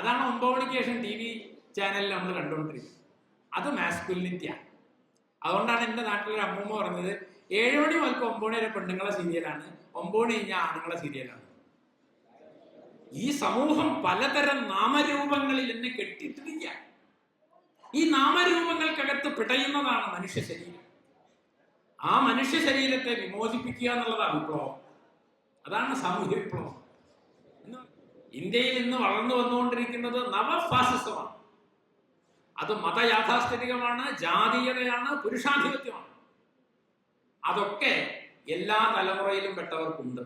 അതാണ് 9 മണിക്ക് ശേഷം TV ചാനലിൽ നമ്മൾ കണ്ടുകൊണ്ടിരിക്കുന്നത്. അത് മാസ്കുലിനിറ്റിയാണ്. അതുകൊണ്ടാണ് എൻ്റെ നാട്ടിലൊരു അമ്മൂമ്മ പറഞ്ഞത് 7 മണി മുതൽക്ക് 9 മണി വരെ പെണ്ണുങ്ങളെ സീരിയലാണ്, 9 മണി കഴിഞ്ഞാൽ ആണുങ്ങളെ സീരിയലാണ്. ഈ സമൂഹം പലതരം നാമരൂപങ്ങളിൽ എന്നെ കെട്ടിയിട്ടിരിക്കുക. ഈ നാമരൂപങ്ങൾക്കകത്ത് പിടയുന്നതാണ് മനുഷ്യ ശരീരം. ആ മനുഷ്യ ശരീരത്തെ വിമോചിപ്പിക്കുക എന്നുള്ളതാണ് വിപ്ലവം. അതാണ് സാമൂഹ്യ വിപ്ലവം. ഇന്ത്യയിൽ ഇന്ന് വളർന്നു വന്നുകൊണ്ടിരിക്കുന്നത് നവഫാസിസമാണ്. അത് മതയാഥാസ്ഥിതികമാണ്, ജാതീയതയാണ്, പുരുഷാധിപത്യമാണ്. അതൊക്കെ എല്ലാ തലമുറയിലും പെട്ടവർക്കുണ്ട്.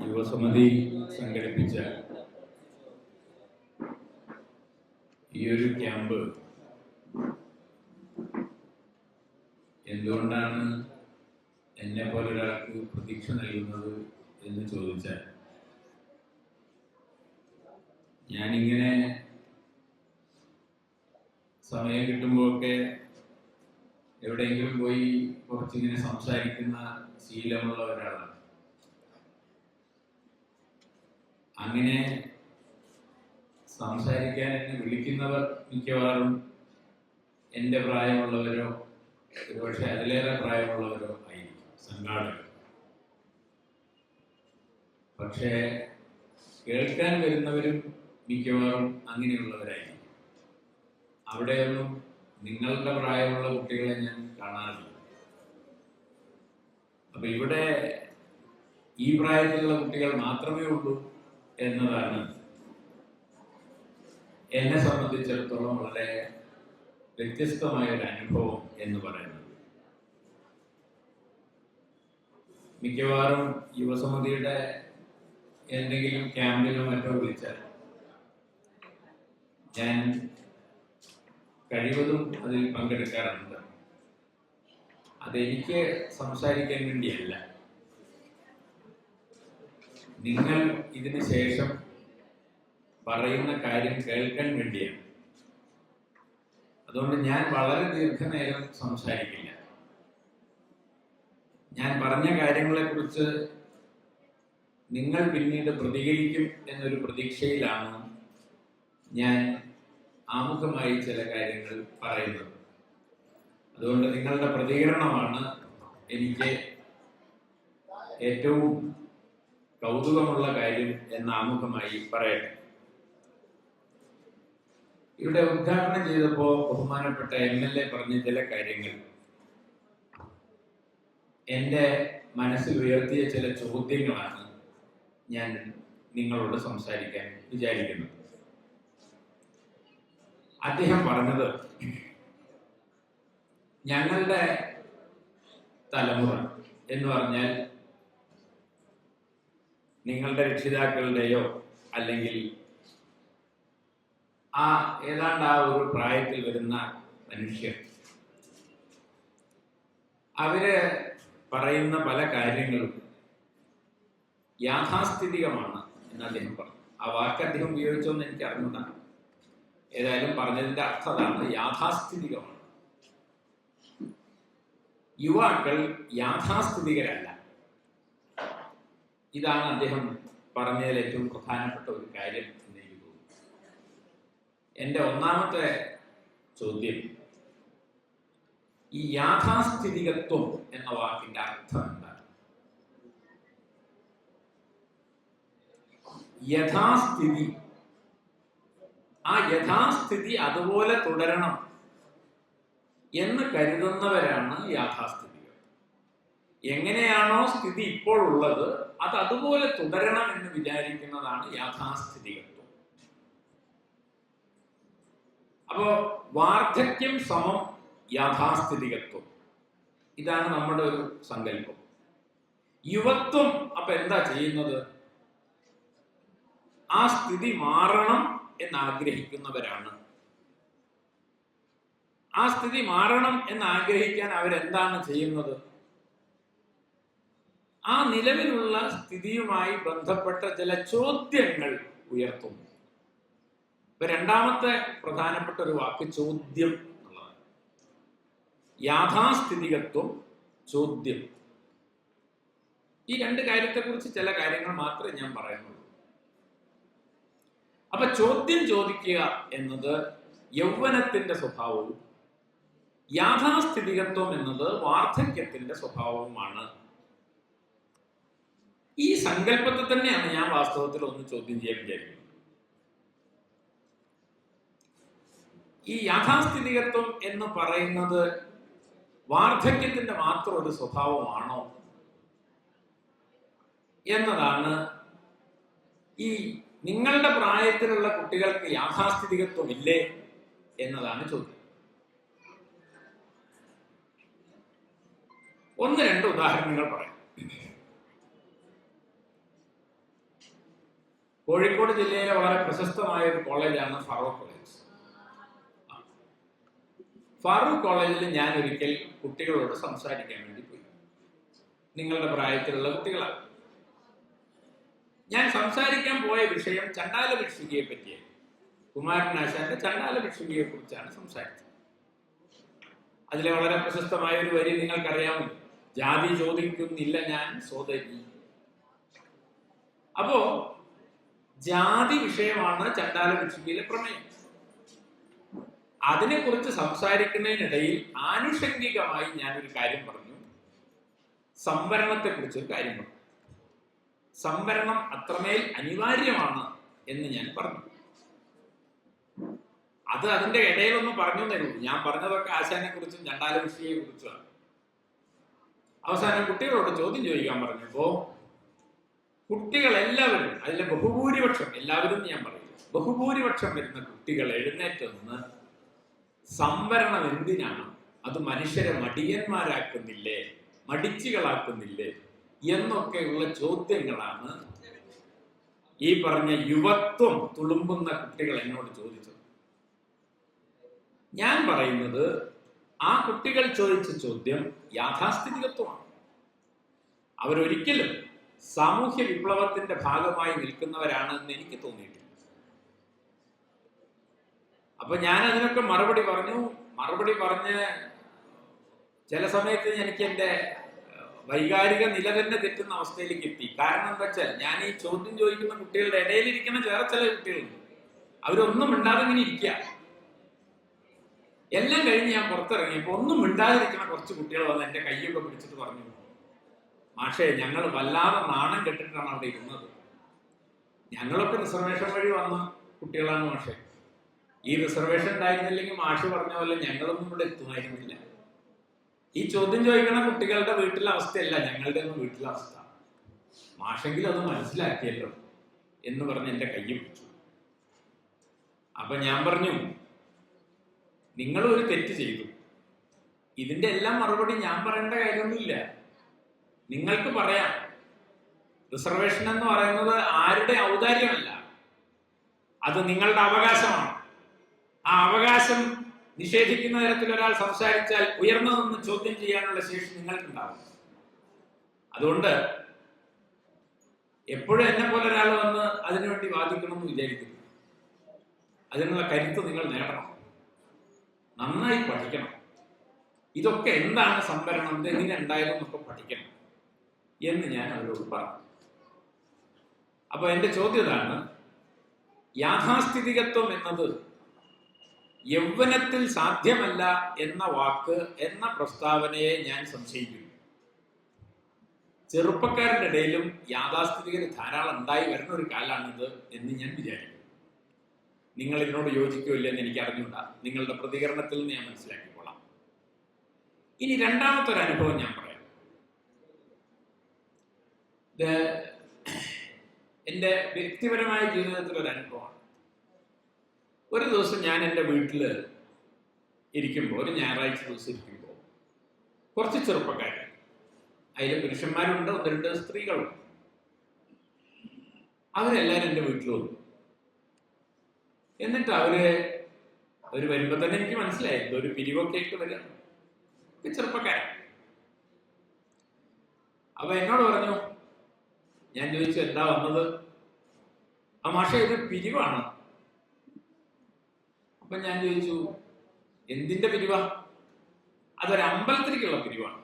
യുവസമിതി സംഘടിപ്പിച്ച ഈ ഒരു ക്യാമ്പ് എന്തുകൊണ്ടാണ് എന്നെ പോലെ ഒരാൾക്ക് പ്രതീക്ഷ നൽകുന്നത് എന്ന് ചോദിച്ചാൽ, ഞാനിങ്ങനെ സമയം കിട്ടുമ്പോഴൊക്കെ എവിടെയെങ്കിലും പോയി കുറച്ചിങ്ങനെ സംസാരിക്കുന്ന ശീലമുള്ള ഒരാളാണ്. അങ്ങനെ സംസാരിക്കാൻ എന്നെ വിളിക്കുന്നവർ മിക്കവാറും എൻ്റെ പ്രായമുള്ളവരോ ഒരുപക്ഷെ അതിലേറെ പ്രായമുള്ളവരോ ആയിരിക്കും, സംഘാടകർ. പക്ഷേ കേൾക്കാൻ വരുന്നവരും മിക്കവാറും അങ്ങനെയുള്ളവരായിരിക്കും. അവിടെയൊന്നും നിങ്ങളുടെ പ്രായമുള്ള കുട്ടികളെ ഞാൻ കാണാറില്ല. അപ്പൊ ഇവിടെ ഈ പ്രായത്തിലുള്ള കുട്ടികൾ മാത്രമേ ഉള്ളൂ എന്നതാണ് എന്നെ സംബന്ധിച്ചിടത്തോളം വളരെ വ്യത്യസ്തമായ ഒരു അനുഭവം എന്ന് പറയുന്നത്. മിക്കവാറും യുവസമിതിയുടെ എന്തെങ്കിലും ക്യാമ്പിനോ മറ്റോ വിളിച്ചാൽ ഞാൻ കഴിവതും അതിൽ പങ്കെടുക്കാറുണ്ട്. അതെനിക്ക് സംസാരിക്കാൻ വേണ്ടിയല്ല, നിങ്ങൾ ഇതിന് ശേഷം പറയുന്ന കാര്യം കേൾക്കാൻ വേണ്ടിയാണ്. അതുകൊണ്ട് ഞാൻ വളരെ ദീർഘനേരം സംസാരിക്കില്ല. ഞാൻ പറഞ്ഞ കാര്യങ്ങളെ കുറിച്ച് നിങ്ങൾ പിന്നീട് പ്രതികരിക്കും എന്നൊരു പ്രതീക്ഷയിലാണ് ഞാൻ ആമുഖമായി ചില കാര്യങ്ങൾ പറയുന്നത്. അതുകൊണ്ട് നിങ്ങളുടെ പ്രതികരണമാണ് എനിക്ക് ഏറ്റവും കൗതുകമുള്ള കാര്യം എന്ന് ആമുഖമായി പറയട്ടെ. ഇവിടെ ഉദ്ഘാടനം ചെയ്തപ്പോൾ ബഹുമാനപ്പെട്ട MLA പറഞ്ഞ ചില കാര്യങ്ങൾ എൻ്റെ മനസ്സിൽ ഉയർത്തിയ ചില ചോദ്യങ്ങളാണ് ഞാൻ നിങ്ങളോട് സംസാരിക്കാൻ വിചാരിക്കുന്നത്. അദ്ദേഹം പറഞ്ഞത്, ഞങ്ങളുടെ തലമുറ എന്ന് പറഞ്ഞാൽ നിങ്ങളുടെ രക്ഷിതാക്കളുടെയോ അല്ലെങ്കിൽ ഏതാണ്ട് ആ ഒരു പ്രായത്തിൽ വരുന്ന മനുഷ്യർ, അവര് പറയുന്ന പല കാര്യങ്ങളും യാഥാസ്ഥിതികമാണ് എന്ന് അദ്ദേഹം പറഞ്ഞു. ആ വാക്ക് അദ്ദേഹം ഉപയോഗിച്ചോന്ന് എനിക്ക് അറിഞ്ഞതാണ്. ഏതായാലും പറഞ്ഞതിന്റെ അർത്ഥം അതാണ്, യാഥാസ്ഥിതികമാണ്. യുവാക്കൾ യാഥാസ്ഥിതികരല്ല. ഇതാണ് അദ്ദേഹം പറഞ്ഞതിൽ ഏറ്റവും പ്രധാനപ്പെട്ട ഒരു കാര്യം എന്ന് എനിക്ക് തോന്നുന്നു. എൻ്റെ ഒന്നാമത്തെ ചോദ്യം, ഈ യാഥാസ്ഥിതികത്വം എന്ന വാക്കിന്റെ അർത്ഥം എന്താണ്? യഥാസ്ഥിതി, ആ യഥാസ്ഥിതി അതുപോലെ തുടരണം എന്ന് കരുതുന്നവരാണ് യാഥാസ്ഥിതികൾ. എങ്ങനെയാണോ സ്ഥിതി ഇപ്പോൾ ഉള്ളത് അത് അതുപോലെ തുടരണം എന്ന് വിചാരിക്കുന്നതാണ് യാഥാസ്ഥിതികത്വം. അപ്പോ വാർദ്ധക്യം സമം യാഥാസ്ഥിതികത്വം, ഇതാണ് നമ്മുടെ ഒരു സങ്കല്പം. യുവത്വം അപ്പൊ എന്താ ചെയ്യുന്നത്? ആ സ്ഥിതി മാറണം എന്നാഗ്രഹിക്കുന്നവരാണ്. ആ സ്ഥിതി മാറണം എന്നാഗ്രഹിക്കാൻ അവരെന്താണ് ചെയ്യുന്നത്? ആ നിലവിലുള്ള സ്ഥിതിയുമായി ബന്ധപ്പെട്ട ചില ചോദ്യങ്ങൾ ഉയർത്തുന്നു. ഇപ്പൊ രണ്ടാമത്തെ പ്രധാനപ്പെട്ട ഒരു വാക്ക് ചോദ്യം എന്നുള്ളതാണ്. യാഥാസ്ഥിതികത്വം, ചോദ്യം. ഈ രണ്ട് കാര്യത്തെക്കുറിച്ച് ചില കാര്യങ്ങൾ മാത്രമേ ഞാൻ പറയുന്നുള്ളൂ. അപ്പൊ ചോദ്യം ചോദിക്കുക എന്നത് യൗവനത്തിന്റെ സ്വഭാവവും യാഥാസ്ഥിതികത്വം എന്നത് വാർദ്ധക്യത്തിന്റെ സ്വഭാവവുമാണ്. ഈ സങ്കല്പത്തെ തന്നെയാണ് ഞാൻ വാസ്തവത്തിൽ ഒന്ന് ചോദ്യം ചെയ്യാൻ വിചാരിക്കുന്നത്. ഈ യാഥാസ്ഥിതികത്വം എന്ന് പറയുന്നത് വാർദ്ധക്യത്തിന്റെ മാത്രം ഒരു സ്വഭാവമാണോ എന്നതാണ്. ഈ നിങ്ങളുടെ പ്രായത്തിലുള്ള കുട്ടികൾക്ക് യാഥാസ്ഥിതികത്വം ഇല്ലേ എന്നതാണ് ചോദ്യം. ഒന്ന് രണ്ട് ഉദാഹരണങ്ങൾ പറയാം. കോഴിക്കോട് ജില്ലയിലെ വളരെ പ്രശസ്തമായ ഒരു കോളേജാണ് ഫാറൂഖ് കോളേജ്. ഫാറൂഖ് കോളേജിൽ ഞാൻ ഒരിക്കൽ കുട്ടികളോട് സംസാരിക്കാൻ വേണ്ടി പോയി. നിങ്ങളുടെ പ്രായത്തിലുള്ള കുട്ടികളാണ്. ഞാൻ സംസാരിക്കാൻ പോയ വിഷയം ചണ്ടാല ഭിക്ഷുകിയെ പറ്റിയാണ്. കുമാരനാശാന്റെ ചണ്ടാല ഭിക്ഷുകിയെ കുറിച്ചാണ് സംസാരിച്ചത്. അതിലെ വളരെ പ്രശസ്തമായ ഒരു വരി നിങ്ങൾക്കറിയാമല്ലോ, ജാതി ചോദിക്കുന്നില്ല ഞാൻ സോദരി. അപ്പോ ജാതി വിഷയമാണ് ചണ്ടാല ഭിക്ഷുകിയിലെ പ്രമേയം. അതിനെക്കുറിച്ച് സംസാരിക്കുന്നതിനിടയിൽ ആനുഷംഗികമായി ഞാനൊരു കാര്യം പറഞ്ഞു, സംവരണത്തെ കുറിച്ചൊരു കാര്യം പറഞ്ഞു. സംവരണം അത്രമേൽ അനിവാര്യമാണ് എന്ന് ഞാൻ പറഞ്ഞു. അത് അതിന്റെ ഇടയിലൊന്നും പറഞ്ഞു തരൂ. ഞാൻ പറഞ്ഞതൊക്കെ ആശാനെ കുറിച്ചും ചണ്ടാല ഭിക്ഷുകിയെ കുറിച്ചുമാണ്. അവസാനം കുട്ടികളോട് ചോദ്യം ചോദിക്കാൻ പറഞ്ഞപ്പോ കുട്ടികൾ എല്ലാവരും, അതിലെ ബഹുഭൂരിപക്ഷം, എല്ലാവരും ഞാൻ പറയുന്നു, ബഹുഭൂരിപക്ഷം വരുന്ന കുട്ടികൾ എഴുന്നേറ്റ് നിന്ന് സംവരണം എന്തിനാണ്, അത് മനുഷ്യരെ മടിയന്മാരാക്കുന്നില്ലേ, മടിച്ചുകളാക്കുന്നില്ലേ എന്നൊക്കെയുള്ള ചോദ്യങ്ങളാണ് ഈ പറഞ്ഞ യുവത്വം തുളുമ്പുന്ന കുട്ടികൾ എന്നോട് ചോദിച്ചത്. ഞാൻ പറയുന്നത് ആ കുട്ടികൾ ചോദിച്ച ചോദ്യം യാഥാസ്ഥിതികത്വമാണ്. അവരൊരിക്കലും സാമൂഹ്യ വിപ്ലവത്തിന്റെ ഭാഗമായി നിൽക്കുന്നവരാണ് എന്ന് എനിക്ക് തോന്നിയിട്ടില്ല. അപ്പൊ ഞാൻ അതിനൊക്കെ മറുപടി പറഞ്ഞു. മറുപടി പറഞ്ഞ് ചില സമയത്ത് എനിക്ക് എൻ്റെ വൈകാരിക നില തന്നെ തെറ്റുന്ന അവസ്ഥയിലേക്ക് എത്തി. കാരണം എന്താ വെച്ചാൽ, ഞാൻ ഈ ചോദ്യം ചോദിക്കുന്ന കുട്ടികളുടെ ഇടയിലിരിക്കുന്ന വേറെ ചില കുട്ടികളുണ്ട്, അവരൊന്നും മിണ്ടാതെ ഇങ്ങനെ ഇരിക്കുക. എല്ലാം കഴിഞ്ഞ് ഞാൻ പുറത്തിറങ്ങിയപ്പോൾ ഒന്നും മിണ്ടാതിരിക്കുന്ന കുറച്ച് കുട്ടികൾ വന്ന് എൻ്റെ കൈയൊക്കെ പിടിച്ചിട്ട് പറഞ്ഞു, മാഷേ ഞങ്ങൾ വല്ലാതെ നാണം കെട്ടിട്ടാണ് അവിടെ ഇരുന്നത്. ഞങ്ങളൊക്കെ റിസർവേഷൻ വഴി വന്ന കുട്ടികളാണ് മാഷേ. ഈ റിസർവേഷൻ ഉണ്ടായിരുന്നില്ലെങ്കിൽ മാഷ് പറഞ്ഞ പോലെ ഞങ്ങളൊന്നും ഇവിടെ എത്തുമായിരുന്നില്ല. ഈ ചോദ്യം ചോദിക്കുന്ന കുട്ടികളുടെ വീട്ടിലെ അവസ്ഥയല്ല ഞങ്ങളുടെ ഒന്നും വീട്ടിലെ അവസ്ഥ. മാഷെങ്കിലും അത് മനസ്സിലാക്കിയല്ലോ എന്ന് പറഞ്ഞ് എൻ്റെ കയ്യിൽ പിടിച്ചു. അപ്പൊ ഞാൻ പറഞ്ഞു, നിങ്ങൾ ഒരു തെറ്റ് ചെയ്തു. ഇതിന്റെ എല്ലാം മറുപടി ഞാൻ പറയേണ്ട കാര്യമൊന്നുമില്ല, നിങ്ങൾക്ക് പറയാം. റിസർവേഷൻ എന്ന് പറയുന്നത് ആരുടെ ഔദാര്യമല്ല, അത് നിങ്ങളുടെ അവകാശമാണ്. ആ അവകാശം നിഷേധിക്കുന്ന തരത്തിൽ ഒരാൾ സംസാരിച്ചാൽ ഉയർന്നു നിന്ന് ചോദ്യം ചെയ്യാനുള്ള ശേഷി നിങ്ങൾക്കുണ്ടാവും. അതുകൊണ്ട് എപ്പോഴും എന്നെ പോലെ ഒരാൾ വന്ന് അതിനുവേണ്ടി വാദിക്കണമെന്ന് വിചാരിക്കുന്നു. അതിനുള്ള കരുത്ത് നിങ്ങൾ നേടണം, നന്നായി പഠിക്കണം. ഇതൊക്കെ എന്താണ് സംവരണം, എങ്ങനെ ഉണ്ടായാലും എന്നൊക്കെ പഠിക്കണം എന്ന് ഞാൻ അവരോട് പറഞ്ഞു. അപ്പൊ എന്റെ ചോദ്യം ഇതാണ്, യാഥാസ്ഥിതികത്വം എന്നത് യൗവനത്തിൽ സാധ്യമല്ല എന്ന വാക്ക്, എന്ന പ്രസ്താവനയെ ഞാൻ സംശയിക്കുന്നു. ചെറുപ്പക്കാരുടെ ഇടയിലും യാഥാസ്ഥിതികർ ധാരാളം ഉണ്ടായി വരുന്ന ഒരു കാലാണിത് എന്ന് ഞാൻ വിചാരിക്കുന്നു. നിങ്ങൾ ഇതിനോട് യോജിക്കുമല്ലോ എന്ന് എനിക്ക് അറിഞ്ഞുകൂടാ. നിങ്ങളുടെ പ്രതികരണത്തിൽ നിന്ന് ഞാൻ മനസ്സിലാക്കിക്കൊള്ളാം. ഇനി രണ്ടാമത്തെ ഒരു അനുഭവം ഞാൻ പറയാം. ഇത് എൻ്റെ വ്യക്തിപരമായ ജീവിതത്തിലൊരു അനുഭവമാണ്. ഒരു ദിവസം ഞാൻ എൻ്റെ വീട്ടിൽ ഇരിക്കുമ്പോൾ, ഒരു ഞായറാഴ്ച ദിവസം ഇരിക്കുമ്പോൾ, കുറച്ച് ചെറുപ്പക്കാർ, അതിൽ പുരുഷന്മാരുണ്ട്, ഒന്ന് രണ്ട് സ്ത്രീകളുണ്ട്, അവരെല്ലാവരും എൻ്റെ വീട്ടിൽ വന്നു. എന്നിട്ട് അവര് വരുമ്പോ തന്നെ എനിക്ക് മനസ്സിലായി ഒരു പിരിവൊക്കെ ആയിട്ട് വരികയാണ്, ചെറുപ്പക്കാരൻ. അപ്പൊ എന്നോട് പറഞ്ഞു, ഞാൻ ചോദിച്ചു എന്താ വന്നത്? ആ മാഷെ ഇത് പിരിവാണ്. അപ്പൊ ഞാൻ ചോദിച്ചു, എന്തിന്റെ പിരിവാ? അതൊരു അമ്പലത്തിലേക്കുള്ള പിരിവാണ്.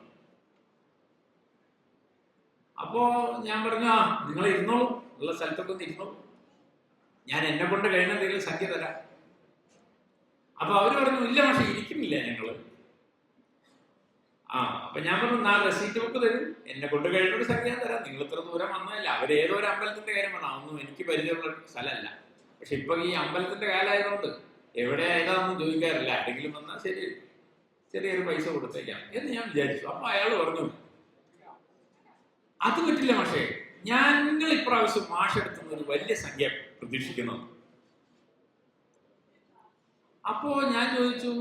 അപ്പോ ഞാൻ പറഞ്ഞു, ആ നിങ്ങൾ ഇരുന്നോളൂ, ഉള്ള സ്ഥലത്തൊക്കെ ഒന്ന് ഇരുന്നോളൂ, ഞാൻ എന്നെ കൊണ്ട് കഴിയുന്ന എന്തെങ്കിലും സംഖ്യ തരാം. അപ്പൊ അവര് പറഞ്ഞു, ഇല്ല പക്ഷെ ഇരിക്കുന്നില്ല ഞങ്ങള്. അപ്പൊ ഞാൻ പറഞ്ഞു, 4 റെസീറ്റ് ബുക്ക് തരും, എന്നെ കൊണ്ട് കഴിയുന്നൊരു സംഖ്യ ഞാൻ തരാം, നിങ്ങൾ ഇത്ര ദൂരം വന്നതല്ല. അവരേതോ ഒരു അമ്പലത്തിന്റെ കാര്യം പറഞ്ഞു, അതൊന്നും എനിക്ക് പരിചയമുള്ള സ്ഥലമല്ല. പക്ഷെ ഇപ്പൊ ഈ അമ്പലത്തിന്റെ കാലമായതുകൊണ്ട് എവിടെ ഏതാണെന്ന് ചോദിക്കാറില്ല, ആരെങ്കിലും വന്നാൽ ശരി ചെറിയൊരു പൈസ കൊടുത്തേക്കാം എന്ന് ഞാൻ വിചാരിച്ചു. അപ്പൊ അയാൾ പറഞ്ഞു, അത് പറ്റില്ല മാഷേ, നിങ്ങൾ ഇപ്രാവശ്യം മാഷെടുത്തുന്ന ഒരു വലിയ സംഖ്യ പ്രതീക്ഷിക്കുന്നു. അപ്പോ ഞാൻ ചോദിച്ചു,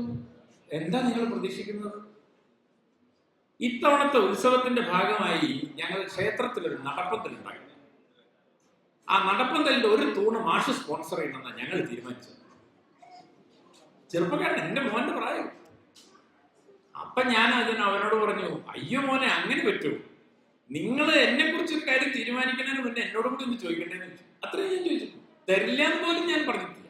എന്താ നിങ്ങൾ പ്രതീക്ഷിക്കുന്നത്? ഇത്തവണത്തെ ഉത്സവത്തിന്റെ ഭാഗമായി ഞങ്ങൾ ക്ഷേത്രത്തിലൊരു നടപ്പന്തൽ ഉണ്ടാക്കി. ആ നടപ്പന്തലിന്റെ ഒരു തൂണ് മാഷ് സ്പോൺസർ ചെയ്യണമെന്നാണ് ഞങ്ങൾ തീരുമാനിച്ചത്. ചെറുപ്പക്കാരൻ, എന്റെ മോന്റെ പ്രായം. അപ്പൊ ഞാൻ അവനോട് പറഞ്ഞു, അയ്യോ മോനെ, അങ്ങനെ പറ്റുമോ? നിങ്ങൾ എന്നെ കുറിച്ചൊരു കാര്യം തീരുമാനിക്കുന്നതിന് മുന്നേ എന്നോട് കൂടി ഒന്ന് ചോദിക്കണ്ടേന്ന് വെച്ചു. അത്രയും ഞാൻ ചോദിച്ചു. തരില്ല എന്ന് പോലും ഞാൻ പറഞ്ഞിട്ടില്ല.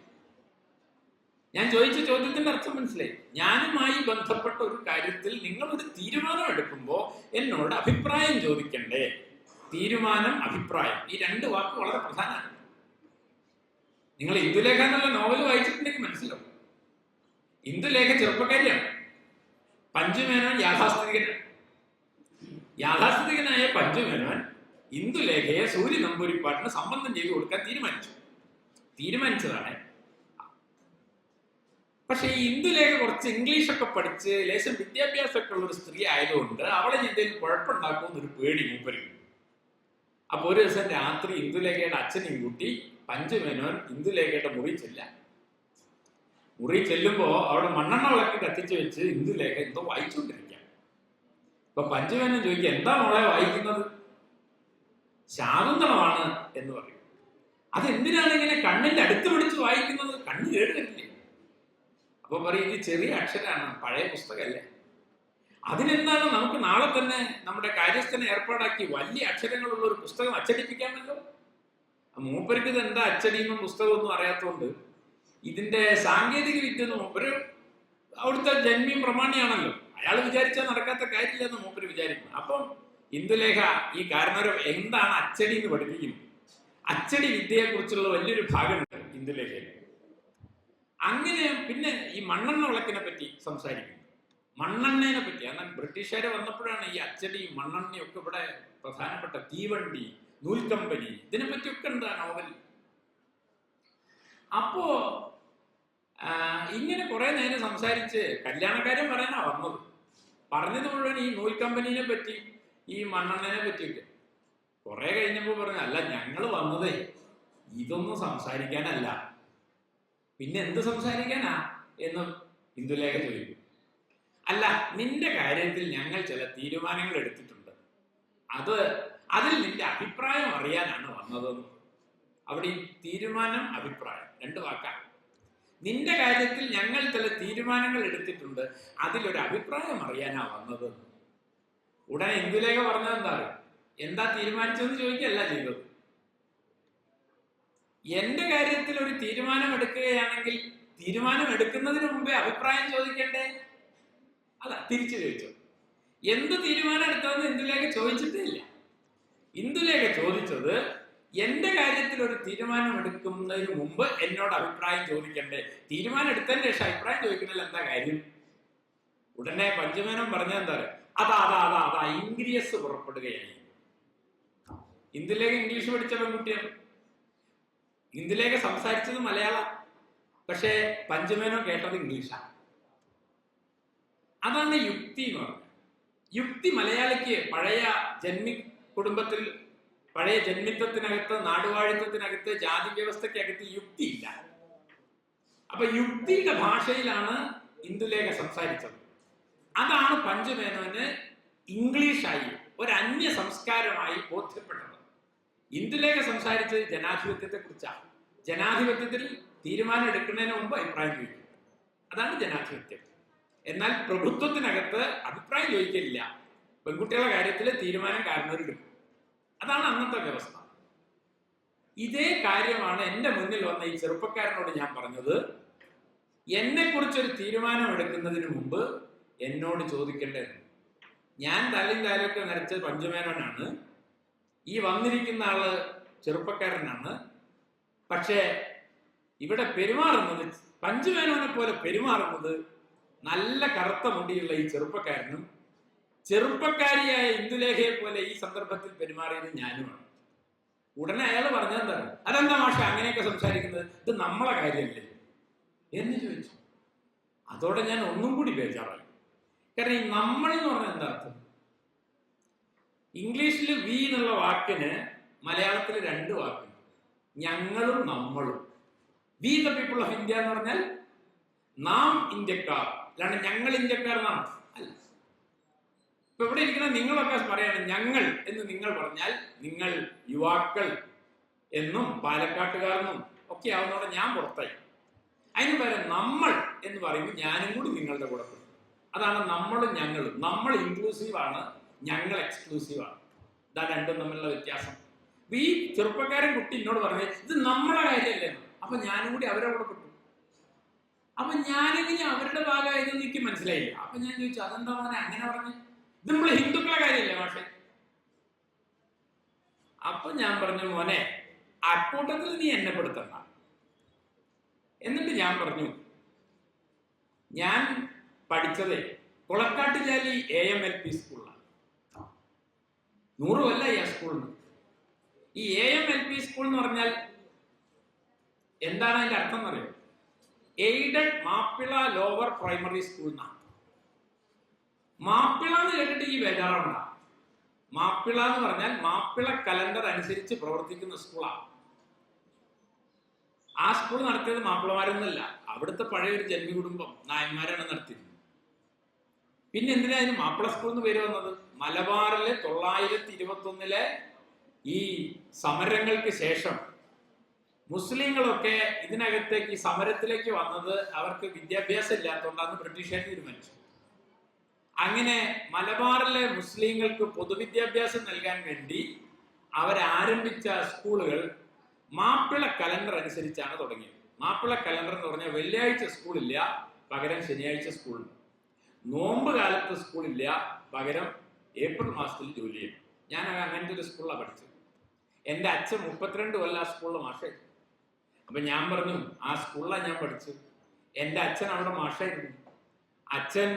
ഞാൻ ചോദിച്ച ചോദ്യത്തിന്റെ അർത്ഥം മനസ്സിലായി. ഞാനുമായി ബന്ധപ്പെട്ട ഒരു കാര്യത്തിൽ നിങ്ങളൊരു തീരുമാനം എടുക്കുമ്പോൾ എന്നോട് അഭിപ്രായം ചോദിക്കണ്ടേ? തീരുമാനം, അഭിപ്രായം, ഈ 2 വാക്ക് വളരെ പ്രധാനമാണ്. നിങ്ങൾ ഇന്ദുലേഖ എന്നുള്ള നോവൽ വായിച്ചിട്ടുണ്ടെങ്കിൽ മനസ്സിലാവും. ഇന്ദുലേഖ ചെറുപ്പക്കാരിയാണ്, പഞ്ചുമേനോൻ യാഥാസ്ഥിതികനാണ്. യാഥാസ്ഥിതികനായ പഞ്ചുമേനോൻ ഇന്ദുലേഖയെ സൂര്യ നമ്പൂരിപ്പാട്ടിന് സംബന്ധം ചെയ്തു കൊടുക്കാൻ തീരുമാനിച്ചതാണ്. പക്ഷെ ഈ ഇന്ദുലേഖ കുറച്ച് ഇംഗ്ലീഷൊക്കെ പഠിച്ച് ലേശം വിദ്യാഭ്യാസമൊക്കെ ഉള്ള ഒരു സ്ത്രീ ആയതുകൊണ്ട് അവളെ എന്തെങ്കിലും കുഴപ്പമുണ്ടാക്കുമെന്നൊരു പേടി മൂപ്പരുണ്ട്. അപ്പൊ ഒരു ദിവസം രാത്രി ഇന്ദുലേഖയുടെ അച്ഛനെയും കൂട്ടി പഞ്ചുമേനോൻ ഇന്ദുലേഖയുടെ മുറി ചെല്ലുമ്പോ അവിടെ മണ്ണെണ്ണ വിളക്ക് കത്തിച്ചു വെച്ച് ഇന്ദുലേഖ എന്തോ വായിച്ചുകൊണ്ടിരിക്കുക. അപ്പൊ പഞ്ചുമേനോൻ ചോദിക്കുക, എന്താ മോളെ വായിക്കുന്നത്? ശാകുന്തളമാണ് എന്ന് പറയും. അതെന്തിനാണ് ഇങ്ങനെ കണ്ണിന്റെ അടുത്ത് പിടിച്ച് വായിക്കുന്നത്? കണ്ണ് കേടുവരില്ലേ? അപ്പൊ പറയും, ഇത് ചെറിയ അക്ഷരാണ്, പഴയ പുസ്തകമല്ലേ. അതിനെന്താണ്, നമുക്ക് നാളെ തന്നെ നമ്മുടെ കാര്യസ്ഥനെ ഏർപ്പാടാക്കി വലിയ അക്ഷരങ്ങളുള്ള ഒരു പുസ്തകം അച്ചടിപ്പിക്കാമല്ലോ. മൂപ്പർക്ക് ഇത് എന്താ അച്ചടിയും പുസ്തകമൊന്നും അറിയാത്തതുകൊണ്ട് ഇതിന്റെ സാങ്കേതിക വിദ്യ മൂപ്പര് അവിടുത്തെ ജന്മിയും പ്രമാണിയാണല്ലോ, അയാൾ വിചാരിച്ചാൽ നടക്കാത്ത കാര്യമില്ലെന്ന് മൂപ്പര് വിചാരിക്കുന്നു. അപ്പം ഇന്ദുലേഖ ഈ കാരണവർ എന്താണ് അച്ചടി എന്ന് പഠിപ്പിക്കുന്നു. അച്ചടി വിദ്യയെ കുറിച്ചുള്ള വലിയൊരു ഭാഗമുണ്ട് ഇന്ദുലേഖയിൽ. അങ്ങനെ പിന്നെ ഈ മണ്ണെണ്ണ വിളക്കിനെ പറ്റി സംസാരിക്കുന്നു, മണ്ണെണ്ണയെ പറ്റി. എന്നാൽ ബ്രിട്ടീഷുകാർ വന്നപ്പോഴാണ് ഈ അച്ചടിയും മണ്ണെണ്ണയും ഒക്കെ ഇവിടെ പ്രധാനപ്പെട്ട. തീവണ്ടി, നൂൽക്കമ്പനി, ഇതിനെ പറ്റിയൊക്കെ ഉണ്ട് ആ നോവൽ. അപ്പോ ഇങ്ങനെ കുറെ നേരം സംസാരിച്ച് കല്യാണക്കാരൻ പറയാനാ വന്നത്. പറഞ്ഞത് മുഴുവൻ ഈ നൂൽക്കമ്പനിനെ പറ്റി, ഈ മണ്ണെണ്ണനെ പറ്റിയിട്ട്. കുറെ കഴിഞ്ഞപ്പോ പറഞ്ഞു, അല്ല ഞങ്ങൾ വന്നതേ ഇതൊന്നും സംസാരിക്കാനല്ല, പിന്നെ എന്ത് സംസാരിക്കാനാ എന്ന് ഇന്ദുലേഖ ചോദിക്കും. അല്ല, നിന്റെ കാര്യത്തിൽ ഞങ്ങൾ ചില തീരുമാനങ്ങൾ എടുത്തിട്ടുണ്ട്, അതിൽ നിന്റെ അഭിപ്രായം അറിയാനാണ് വന്നതെന്ന്. അവിടെ ഈ തീരുമാനം, അഭിപ്രായം 2 വാക്കാണ്. നിന്റെ കാര്യത്തിൽ ഞങ്ങൾ ചില തീരുമാനങ്ങൾ എടുത്തിട്ടുണ്ട്, അതിലൊരു അഭിപ്രായം അറിയാനാ വന്നത്. ഉടനെ ഇന്ദുലേഖ പറഞ്ഞത് എന്താ തീരുമാനിച്ചതെന്ന് ചോദിക്കല്ല ചെയ്തത്. എന്റെ കാര്യത്തിൽ ഒരു തീരുമാനം എടുക്കുകയാണെങ്കിൽ തീരുമാനം എടുക്കുന്നതിന് മുമ്പേ അഭിപ്രായം ചോദിക്കണ്ടേ? അതാ തിരിച്ചു ചോദിച്ചു. എന്ത് തീരുമാനം എടുത്തതെന്ന് ഇന്ദുലേഖ ചോദിച്ചിട്ടേ ഇല്ല. ഇന്ദുലേഖ ചോദിച്ചത്, എന്റെ കാര്യത്തിൽ ഒരു തീരുമാനം എടുക്കുന്നതിന് മുമ്പ് എന്നോട് അഭിപ്രായം ചോദിക്കണ്ടേ? തീരുമാനം എടുത്തതിന് ശേഷം അഭിപ്രായം ചോദിക്കുന്നതിൽ എന്താ കാര്യം? ഉടനെ പഞ്ചുമേനോൻ പറഞ്ഞെന്താ, അതാ ഇംഗ്ലീഷ് പുറപ്പെടുകയായി. ഇന്ദുലേഖ ഇംഗ്ലീഷ് പഠിച്ച പെൺകുട്ടിയാണ്. ഇന്ദുലേഖ സംസാരിച്ചത് മലയാളം, പക്ഷേ പഞ്ചുമേനോൻ കേട്ടത് ഇംഗ്ലീഷാണ്. അതാണ് യുക്തി എന്ന് പറഞ്ഞത്. യുക്തി മലയാളിക്ക് പഴയ കുടുംബത്തിൽ, പഴയ ജന്മിത്വത്തിനകത്ത്, നാടുവാഴിത്വത്തിനകത്ത്, ജാതി വ്യവസ്ഥയ്ക്കകത്ത് യുക്തിയില്ല. അപ്പൊ യുക്തിയുടെ ഭാഷയിലാണ് ഇന്ദുലേഖ സംസാരിച്ചത്. അതാണ് പഞ്ചുമേനോന് ഇംഗ്ലീഷായി, ഒരു അന്യ സംസ്കാരമായി ബോധ്യപ്പെട്ടത്. ഇന്ദുലേഖ സംസാരിച്ചത് ജനാധിപത്യത്തെ കുറിച്ചാണ്. ജനാധിപത്യത്തിൽ തീരുമാനം എടുക്കുന്നതിന് മുമ്പ് അഭിപ്രായം ചോദിക്കും, അതാണ് ജനാധിപത്യം. എന്നാൽ പ്രഭുത്വത്തിനകത്ത് അഭിപ്രായം ചോദിക്കില്ല. പെൺകുട്ടികളുടെ കാര്യത്തിൽ തീരുമാനം കാരണവരെടുക്കും. അതാണ് അന്നത്തെ വ്യവസ്ഥ. ഇതേ കാര്യമാണ് എൻ്റെ മുന്നിൽ വന്ന ഈ ചെറുപ്പക്കാരനോട് ഞാൻ പറഞ്ഞത്. എന്നെ കുറിച്ചൊരു തീരുമാനം എടുക്കുന്നതിന് മുമ്പ് എന്നോട് ചോദിക്കേണ്ടത്. ഞാൻ തലയും താലൊക്കെ നരച്ച പഞ്ചുമേനോനാണ്, ഈ വന്നിരിക്കുന്ന ആള് ചെറുപ്പക്കാരനാണ്. പക്ഷേ ഇവിടെ പെരുമാറുന്നത്, പഞ്ചുമേനോനെ പോലെ പെരുമാറുന്നത് നല്ല കറുത്ത മുടിയുള്ള ഈ ചെറുപ്പക്കാരനും ചെറുപ്പക്കാരിയായ ഇന്ദുലേഖയെ പോലെ ഈ സന്ദർഭത്തിൽ പെരുമാറിയത് ഞാനുമാണ്. ഉടനെ അയാൾ പറഞ്ഞെന്താണ്, അതെന്താ മാഷ അങ്ങനെയൊക്കെ സംസാരിക്കുന്നത്, ഇത് നമ്മളെ കാര്യമല്ലേ എന്ന് ചോദിച്ചു. അതോടെ ഞാൻ ഒന്നും കൂടി ബേജാറായി. കാരണം ഈ നമ്മൾ എന്ന് പറഞ്ഞാൽ എന്താ അർത്ഥം? ഇംഗ്ലീഷിൽ വി എന്നുള്ള വാക്കിന് മലയാളത്തിൽ 2 വാക്കുണ്ട്, ഞങ്ങളും നമ്മളും. We the people of India എന്ന് പറഞ്ഞാൽ നാം ഇന്ത്യക്കാർ, അല്ലാണ്ട് ഞങ്ങൾ ഇന്ത്യക്കാർ എന്നാണ് അല്ല. ഇപ്പൊ ഇവിടെ ഇരിക്കുന്ന നിങ്ങളൊക്കെ പറയാണ് ഞങ്ങൾ എന്ന്. നിങ്ങൾ പറഞ്ഞാൽ നിങ്ങൾ യുവാക്കൾ എന്നും പാലക്കാട്ടുകാരെന്നും ഒക്കെ ആവുന്നതോടെ ഞാൻ പുറത്തായി. അതിന് പകരം നമ്മൾ എന്ന് പറയുമ്പോൾ ഞാനും കൂടി നിങ്ങളുടെ കൂടെ പെടും. അതാണ് നമ്മളും ഞങ്ങളും. നമ്മൾ ഇൻക്ലൂസീവ് ആണ്, ഞങ്ങൾ എക്സ്ക്ലൂസീവ് ആണ്. ഇതാണ് രണ്ടും തമ്മിലുള്ള വ്യത്യാസം. ഈ ചെറുപ്പക്കാരൻ കുട്ടി എന്നോട് പറഞ്ഞത് ഇത് നമ്മളെ കാര്യമല്ലേ, അപ്പൊ ഞാനും കൂടി അവരെ കൂടെ പെട്ടു. അപ്പൊ ഞാനിങ്ങനെ അവരുടെ ഭാഗമായതെന്ന് എനിക്ക് മനസ്സിലായില്ല. അപ്പൊ ഞാൻ ചോദിച്ചു, അതെന്താ മോനെ അങ്ങനെ പറഞ്ഞു, ഇത് നമ്മളെ ഹിന്ദുക്കളെ കാര്യമല്ലേ മാഷെ? അപ്പൊ ഞാൻ പറഞ്ഞു, മോനെ അക്കൂട്ടത്തിൽ നീ എന്നെ പെടുത്തണ്ട. എന്നിട്ട് ഞാൻ പറഞ്ഞു, ഞാൻ പഠിച്ചത് കുളക്കാട്ടുചാലി AMLP സ്കൂളിലാണ്. 100 കൊല്ലമായി ആ സ്കൂളിന്. ഈ AMLP സ്കൂൾ എന്ന് പറഞ്ഞാൽ എന്താണ് അതിന്റെ അർത്ഥം എന്നറിയോ? Aided Mappila lower primary school എന്നാണ്. മാപ്പിള എന്ന് കേട്ടിട്ട് ഈ ബേജാറുണ്ടാ. മാപ്പിള എന്ന് പറഞ്ഞാൽ മാപ്പിള കലണ്ടർ അനുസരിച്ച് പ്രവർത്തിക്കുന്ന സ്കൂളാണ്. ആ സ്കൂൾ നടത്തിയത് മാപ്പിളമാരൊന്നുമല്ല, അവിടുത്തെ പഴയൊരു ജന്മികുടുംബം നായന്മാരാണ് നടത്തിയത്. പിന്നെ എന്തിനാ അതിന് മാപ്പിള സ്കൂൾ എന്ന് പേര് വന്നത്? മലബാറിലെ 921 ഈ സമരങ്ങൾക്ക് ശേഷം മുസ്ലിങ്ങളൊക്കെ ഇതിനകത്തേക്ക് ഈ സമരത്തിലേക്ക് വന്നത് അവർക്ക് വിദ്യാഭ്യാസം ഇല്ലാത്തതുകൊണ്ടാണ് ബ്രിട്ടീഷുകാർ തീരുമാനിച്ചു. അങ്ങനെ മലബാറിലെ മുസ്ലിങ്ങൾക്ക് പൊതുവിദ്യാഭ്യാസം നൽകാൻ വേണ്ടി അവരാരംഭിച്ച സ്കൂളുകൾ മാപ്പിള കലണ്ടർ അനുസരിച്ചാണ് തുടങ്ങിയത്. മാപ്പിള കലണ്ടർ എന്ന് പറഞ്ഞാൽ വെള്ളിയാഴ്ച സ്കൂളില്ല, പകരം ശനിയാഴ്ച സ്കൂളുണ്ട്. നോമ്പ് കാലത്ത് സ്കൂളില്ല, പകരം ഏപ്രിൽ മാസത്തിൽ ജോലി ചെയ്യും. ഞാൻ അങ്ങനത്തെ ഒരു സ്കൂളിലാണ് പഠിച്ചത്. എൻ്റെ അച്ഛൻ 32 കൊല്ലം ആ സ്കൂളിൽ മാഷായിരുന്നു. അപ്പൊ ഞാൻ പറഞ്ഞു, ആ സ്കൂളിലാണ് ഞാൻ പഠിച്ചത്. എൻ്റെ അച്ഛൻ അവിടെ മാഷായിരുന്നു. അച്ഛൻ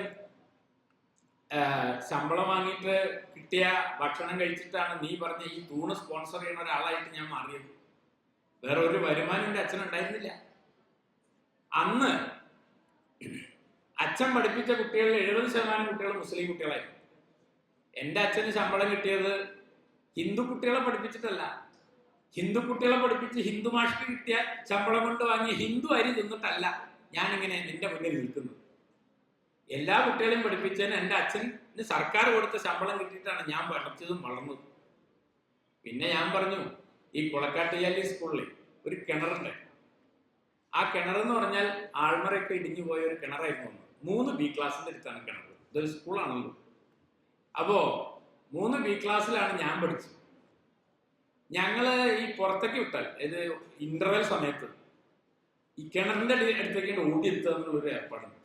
ശമ്പളം വാങ്ങിയിട്ട് കിട്ടിയ ഭക്ഷണം കഴിച്ചിട്ടാണ് നീ പറഞ്ഞ ഈ തൂണ് സ്പോൺസർ ചെയ്യുന്ന ഒരാളായിട്ട് ഞാൻ മാറിയത്. വേറെ ഒരു വരുമാനം എൻ്റെ അച്ഛൻ ഉണ്ടായിരുന്നില്ല. അന്ന് അച്ഛൻ പഠിപ്പിച്ച കുട്ടികളിൽ 70% കുട്ടികൾ മുസ്ലിം കുട്ടികളായിരുന്നു. എൻ്റെ അച്ഛന് ശമ്പളം കിട്ടിയത് ഹിന്ദു കുട്ടികളെ പഠിപ്പിച്ചിട്ടല്ല. ഹിന്ദു കുട്ടികളെ പഠിപ്പിച്ച് ഹിന്ദു മാഷ്ക്ക് കിട്ടിയ ശമ്പളം കൊണ്ട് വാങ്ങിയ ഹിന്ദു അരി തിന്നിട്ടല്ല ഞാനിങ്ങനെ നിന്റെ മുന്നിൽ നിൽക്കുന്നത്. എല്ലാ കുട്ടികളെയും പഠിപ്പിച്ചതിന് എൻ്റെ അച്ഛന് സർക്കാർ കൊടുത്ത ശമ്പളം കിട്ടിയിട്ടാണ് ഞാൻ പഠിച്ചതും വളർന്നതും. പിന്നെ ഞാൻ പറഞ്ഞു, ഈ കുളക്കാട്ടുചാലി സ്കൂളിൽ ഒരു കിണറുണ്ട്. ആ കിണറെന്ന് പറഞ്ഞാൽ ആൾമറയൊക്കെ ഇടിഞ്ഞു പോയ ഒരു കിണറായിരുന്നു. 3 B ക്ലാസ്സിന്റെ അടുത്താണ് കിണർ. ഇതൊരു സ്കൂളാണല്ലോ. അപ്പോ 3 B ക്ലാസ്സിലാണ് ഞാൻ പഠിച്ചത്. ഞങ്ങള് ഈ പുറത്തേക്ക് വിട്ടാൽ ഇത് ഇന്റർവെൽ സമയത്ത് ഈ കിണറിന്റെ അടുത്തേക്ക് ഓടിയെത്തുക എന്നുള്ളൊരു ഏർപ്പാടുണ്ട്.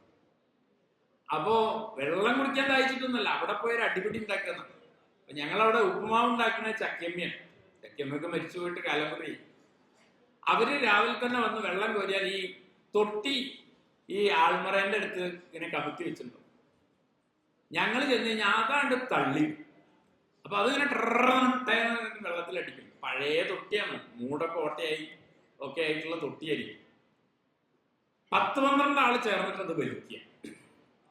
അപ്പോ വെള്ളം കുടിക്കാൻ ദാഹിച്ചിട്ടൊന്നുമല്ല, അവിടെ പോയൊരു അടിപിടി ഉണ്ടാക്കുന്നതാണ്. അപ്പൊ ഞങ്ങളവിടെ ഉപ്പുമാവ് ഉണ്ടാക്കുന്ന ചക്കയമ്മയാണ്. ചക്കയമ്മയൊക്കെ മരിച്ചു പോയിട്ട് കാലം പറയും. അവര് രാവിലെ തന്നെ വന്ന് വെള്ളം കോരിയാൽ ഈ തൊട്ടി ഈ ആൾമറേന്റെ അടുത്ത് ഇങ്ങനെ കമത്തി വെച്ചിട്ടുണ്ടോ. ഞങ്ങൾ ചെന്ന് കഴിഞ്ഞാൽ അതാണ്ട് തള്ളി. അപ്പൊ അതിങ്ങനെ വെള്ളത്തിലടിക്കും. പഴയ തൊട്ടിയാണ്, മൂടൊക്കെ ഓട്ടയായി ഒക്കെ ആയിട്ടുള്ള തൊട്ടിയായിരിക്കും. 10-12 ആള് ചേർന്നിട്ട് അത് വലിക്കുക.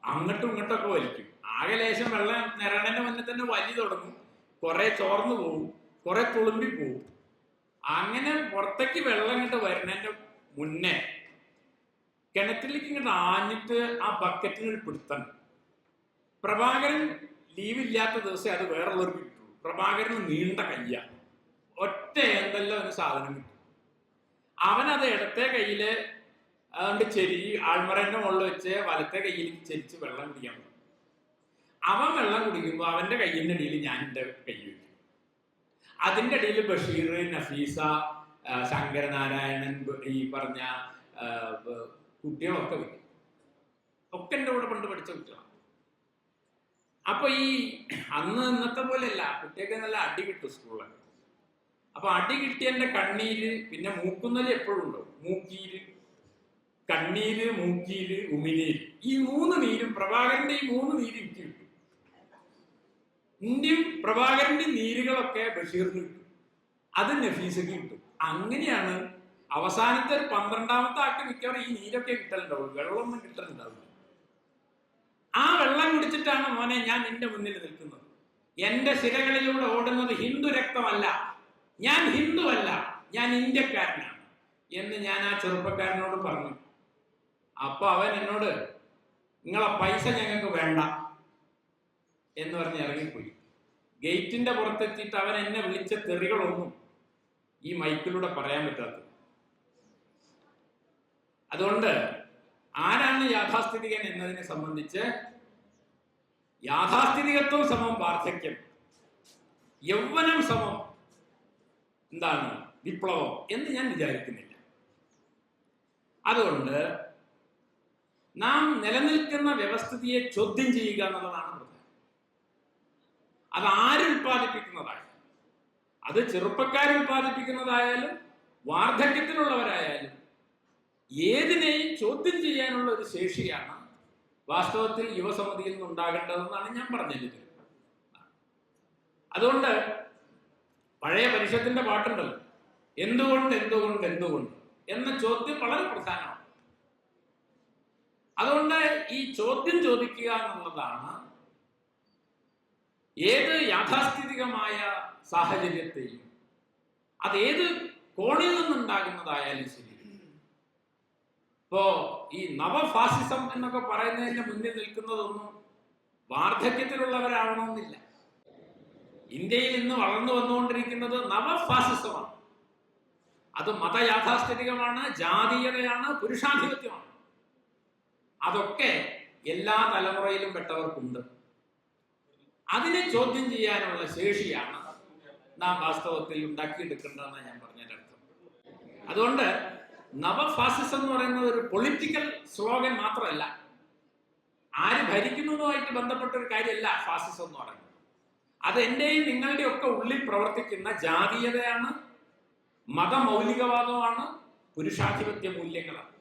അങ്ങോട്ടും ഇങ്ങോട്ടും ഒക്കെ വലിക്കും. ആകെ ലേശം വെള്ളം നിറയണന്റെ മുന്നേ തന്നെ വലി തുടങ്ങും. കുറെ ചോർന്നു പോവും, കുറെ തുളുമ്പി പോവും. അങ്ങനെ പുറത്തേക്ക് വെള്ളം ഇങ്ങോട്ട് വരുന്നതിന്റെ മുന്നേ കിണറ്റിലേക്ക് ഇങ്ങോട്ട് ആഞ്ഞിട്ട് ആ ബക്കറ്റിനൊരു പിടുത്തം. പ്രഭാകരൻ ലീവില്ലാത്ത ദിവസം അത് വേറുള്ളവർക്ക് കിട്ടുള്ളൂ. പ്രഭാകരന് നീണ്ട കയ്യ, ഒറ്റ എന്തെല്ലാം ഒരു സാധനം കിട്ടും. അവനത് ഇടത്തെ കയ്യില് അതുകൊണ്ട് ആൾമറന്റെ മുകളിൽ വെച്ച് വലത്തെ കയ്യിൽ ചെരിച്ച് വെള്ളം കുടിക്കാൻ പറ്റും. അവൻ വെള്ളം കുടിക്കുമ്പോൾ അവന്റെ കയ്യിന്റെ അടിയിൽ ഞാൻ എൻ്റെ കൈ വയ്ക്കും. അതിൻ്റെ ഇടയിൽ ബഷീർ, നഫീസ, ശങ്കരനാരായണൻ, ഈ പറഞ്ഞ കുട്ടികളൊക്കെ വയ്ക്കും. ഒക്കെ എൻ്റെ കൂടെ പണ്ട് പഠിച്ച കുട്ടികളാണ്. അപ്പൊ ഈ അന്ന് ഇന്നത്തെ പോലെയല്ല, കുട്ടിയൊക്കെ നല്ല അടി കിട്ടും സ്കൂളിലൊക്കെ. അപ്പൊ അടി കിട്ടിയതിന്റെ കണ്ണീര്, പിന്നെ മൂക്കുന്നല് എപ്പോഴും ഉണ്ടാവും. മൂക്കീര്, കണ്ണീര്, മൂക്കീര്, ഉമിനീര്. ഈ 3 നീരും, പ്രഭാകരന്റെ ഈ 3 നീര് എനിക്ക് കിട്ടും. ഇന്ത്യയും പ്രഭാകരന്റെ നീരുകളൊക്കെ ബഷീറിന് കിട്ടും, അത് നഫീസക്ക് കിട്ടും. അങ്ങനെയാണ് അവസാനത്തെ ഒരു 12ാമത്തെ ആൾക്ക് മിക്കവാറും ഈ നീരൊക്കെ കിട്ടലുണ്ടാവും, വെള്ളമൊന്നും കിട്ടലുണ്ടാവില്ല. ആ വെള്ളം കുടിച്ചിട്ടാണ് മോനെ ഞാൻ നിന്റെ മുന്നിൽ നിൽക്കുന്നത്. എന്റെ സിരകളിലൂടെ ഓടുന്നത് ഹിന്ദു രക്തമല്ല, ഞാൻ ഹിന്ദുവല്ല, ഞാൻ ഇന്ത്യക്കാരനാണ് എന്ന് ഞാൻ ആ ചെറുപ്പക്കാരനോട് പറഞ്ഞു. അപ്പൊ അവൻ എന്നോട് നിങ്ങളെ പൈസ ഞങ്ങൾക്ക് വേണ്ട എന്ന് പറഞ്ഞ് ഇറങ്ങിപ്പോയി. ഗേറ്റിന്റെ പുറത്തെത്തിയിട്ട് അവൻ എന്നെ വിളിച്ച തെറികളൊന്നും ഈ മൈക്കിലൂടെ പറയാൻ പറ്റാത്തത്. അതുകൊണ്ട് ആരാണ് യാഥാസ്ഥിതികൻ എന്നതിനെ സംബന്ധിച്ച് യാഥാസ്ഥിതികത്വം സമം വാർദ്ധക്യം, യൗവനം സമം എന്താണ് വിപ്ലവം എന്ന് ഞാൻ വിചാരിക്കുന്നില്ല. അതുകൊണ്ട് നാം നിലനിൽക്കുന്ന വ്യവസ്ഥിതിയെ ചോദ്യം ചെയ്യുക എന്നുള്ളതാണ് പ്രധാനം. അത് ആര് ഉൽപ്പാദിപ്പിക്കുന്നതായാലും, അത് ചെറുപ്പക്കാർ ഉൽപ്പാദിപ്പിക്കുന്നതായാലും വാർദ്ധക്യത്തിലുള്ളവരായാലും, ഏതിനെയും ചോദ്യം ചെയ്യാനുള്ള ഒരു ശേഷിയാണ് വാസ്തവത്തിൽ യുവസമിതിയിൽ നിന്നുണ്ടാകേണ്ടതെന്നാണ് ഞാൻ പറഞ്ഞത്. അതുകൊണ്ട് പഴയ പരിഷത്തിന്റെ പാട്ടുണ്ടല്ലോ, എന്തുകൊണ്ട് എന്തുകൊണ്ട് എന്തുകൊണ്ട് എന്ന ചോദ്യം വളരെ പ്രധാനമാണ്. അതുകൊണ്ട് ഈ ചോദ്യം ചോദിക്കുക എന്നുള്ളതാണ് ഏത് യാഥാസ്ഥിതികമായ സാഹചര്യത്തെയും, അതേത് കോണിൽ നിന്നുണ്ടാകുന്നതായാലും ശരി. ഇപ്പോ ഈ നവഫാസിസം എന്നൊക്കെ പറയുന്നതിന് മുന്നിൽ നിൽക്കുന്നതൊന്നും വാർദ്ധക്യത്തിലുള്ളവരാവണമെന്നില്ല. ഇന്ത്യയിൽ ഇന്ന് വളർന്നു വന്നുകൊണ്ടിരിക്കുന്നത് നവഫാസിസമാണ്. അത് മതയാഥാസ്ഥിതികമാണ്, ജാതീയതയാണ്, പുരുഷാധിപത്യമാണ്. അതൊക്കെ എല്ലാ തലമുറയിലും പെട്ടവർക്കുണ്ട്. അതിനെ ചോദ്യം ചെയ്യാനുള്ള ശേഷിയാണ് നാം വാസ്തവത്തിൽ ഉണ്ടാക്കിയെടുക്കേണ്ടതെന്ന് ഞാൻ പറഞ്ഞതിന്റെ അർത്ഥം. അതുകൊണ്ട് നവഫാസിസം എന്ന് പറയുന്നത് ഒരു പൊളിറ്റിക്കൽ സ്ലോഗൻ മാത്രമല്ല, ആര് ഭരിക്കുന്നതുമായിട്ട് ബന്ധപ്പെട്ട ഒരു കാര്യമല്ല ഫാസിസം എന്ന് പറയുന്നത്. അത് എന്റെയും നിങ്ങളുടെയും ഒക്കെ ഉള്ളിൽ പ്രവർത്തിക്കുന്ന ജാതീയതയാണ്, മതമൗലികവാദമാണ്, പുരുഷാധിപത്യ മൂല്യങ്ങളാണ്.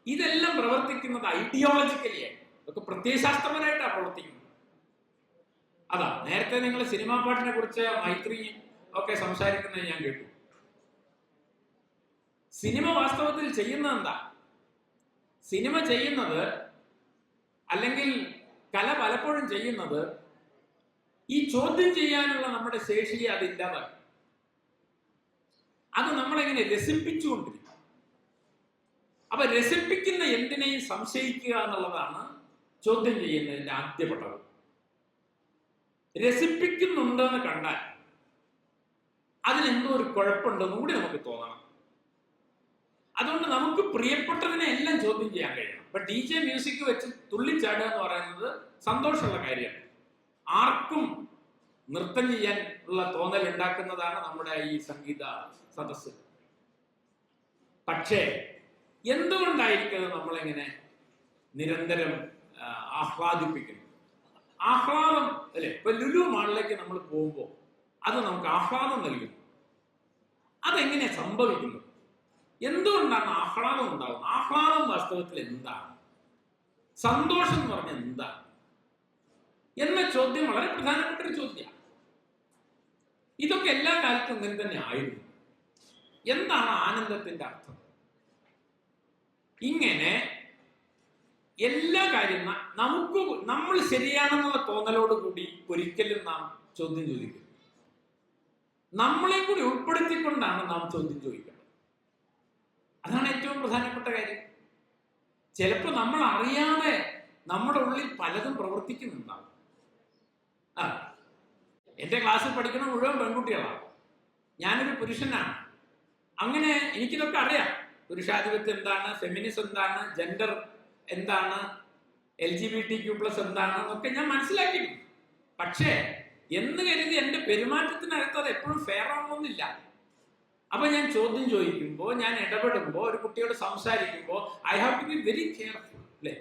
ഇതെല്ലാം പ്രവർത്തിക്കുന്നത് ഐഡിയോളജിക്കലിയാണ്, ഇതൊക്കെ പ്രത്യയശാസ്ത്രപരമായിട്ടാണ് പ്രവർത്തിക്കുന്നത്. അതാ നേരത്തെ നിങ്ങൾ സിനിമാ പാട്ടിനെ കുറിച്ച് മൈത്രി ഒക്കെ സംസാരിക്കുന്നത് ഞാൻ കേട്ടു. സിനിമ വാസ്തവത്തിൽ ചെയ്യുന്നത് എന്താ? സിനിമ ചെയ്യുന്നത്, അല്ലെങ്കിൽ കല പലപ്പോഴും ചെയ്യുന്നത്, ഈ ചോദ്യം ചെയ്യാനുള്ള നമ്മുടെ ശേഷിയെ അതില്ലാതാക്കും. അത് നമ്മളെങ്ങനെ രസിപ്പിച്ചുകൊണ്ടിരിക്കും. അപ്പൊ രസിപ്പിക്കുന്ന എന്തിനേയും സംശയിക്കുക എന്നുള്ളതാണ് ചോദ്യം ചെയ്യുന്നതിന്റെ ആദ്യപടം. രസിപ്പിക്കുന്നുണ്ടെന്ന് കണ്ടാൽ അതിനെന്തോ ഒരു കുഴപ്പമുണ്ടെന്ന് കൂടി നമുക്ക് തോന്നണം. അതുകൊണ്ട് നമുക്ക് പ്രിയപ്പെട്ടതിനെ എല്ലാം ചോദ്യം ചെയ്യാൻ കഴിയണം. ഇപ്പൊ DJ മ്യൂസിക് വെച്ച് തുള്ളിച്ചാടുക എന്ന് പറയുന്നത് സന്തോഷമുള്ള കാര്യമാണ്. ആർക്കും നൃത്തം ചെയ്യാൻ ഉള്ള തോന്നൽ ഉണ്ടാക്കുന്നതാണ് നമ്മുടെ ഈ സംഗീത സദസ്സ്. പക്ഷേ എന്തുകൊണ്ടായിരിക്കും നമ്മളെങ്ങനെ നിരന്തരം ആഹ്ലാദിപ്പിക്കുന്നു? ആഹ്ലാദം അല്ലെ, ഇപ്പൊ ലുലു മാളിലേക്ക് നമ്മൾ പോകുമ്പോൾ അത് നമുക്ക് ആഹ്ലാദം നൽകുന്നു. അതെങ്ങനെയാ സംഭവിക്കുന്നത്? എന്തുകൊണ്ടാണ് ആഹ്ലാദം ഉണ്ടാകുന്നത്? ആഹ്ലാദം വാസ്തവത്തിൽ എന്താണ്? സന്തോഷം എന്ന് പറഞ്ഞാൽ എന്താണ് എന്ന ചോദ്യം വളരെ പ്രധാനപ്പെട്ട ഒരു ചോദ്യമാണ്. ഇതൊക്കെ എല്ലാ കാലത്തും ഇങ്ങനെ തന്നെ ആയിരുന്നു. എന്താണ് ആനന്ദത്തിന്റെ അർത്ഥം? ഇങ്ങനെ എല്ലാ കാര്യം നമുക്ക് നമ്മൾ ശരിയാണെന്നുള്ള തോന്നലോടുകൂടി ഒരിക്കലും നാം ചോദ്യം ചോദിക്കും. നമ്മളെ കൂടി ഉൾപ്പെടുത്തിക്കൊണ്ടാണ് നാം ചോദ്യം ചോദിക്കുന്നത്. അതാണ് ഏറ്റവും പ്രധാനപ്പെട്ട കാര്യം. ചിലപ്പോൾ നമ്മൾ അറിയാതെ നമ്മുടെ ഉള്ളിൽ പലതും പ്രവർത്തിക്കുന്നുണ്ടാവും. എന്റെ ക്ലാസ്സിൽ പഠിക്കുന്ന മുഴുവൻ പെൺകുട്ടികളാണ്, ഞാനൊരു പുരുഷനാണ്. അങ്ങനെ എനിക്കിതൊക്കെ അറിയാം. പുരുഷാധിപത്യം എന്താണ്, ഫെമിനിസം എന്താണ്, ജെൻഡർ എന്താണ്, LGBTQ+ എന്താണ് എന്നൊക്കെ ഞാൻ മനസ്സിലാക്കിയിട്ടുണ്ട്. പക്ഷേ എന്ന് കരുതി എന്റെ പെരുമാറ്റത്തിനകത്ത് അത് എപ്പോഴും ഫെയർ ആവണമെന്നില്ല. അപ്പൊ ഞാൻ ചോദ്യം ചോദിക്കുമ്പോൾ, ഞാൻ ഇടപെടുമ്പോൾ, ഒരു കുട്ടിയോട് സംസാരിക്കുമ്പോൾ I have to be very careful. അല്ലേ?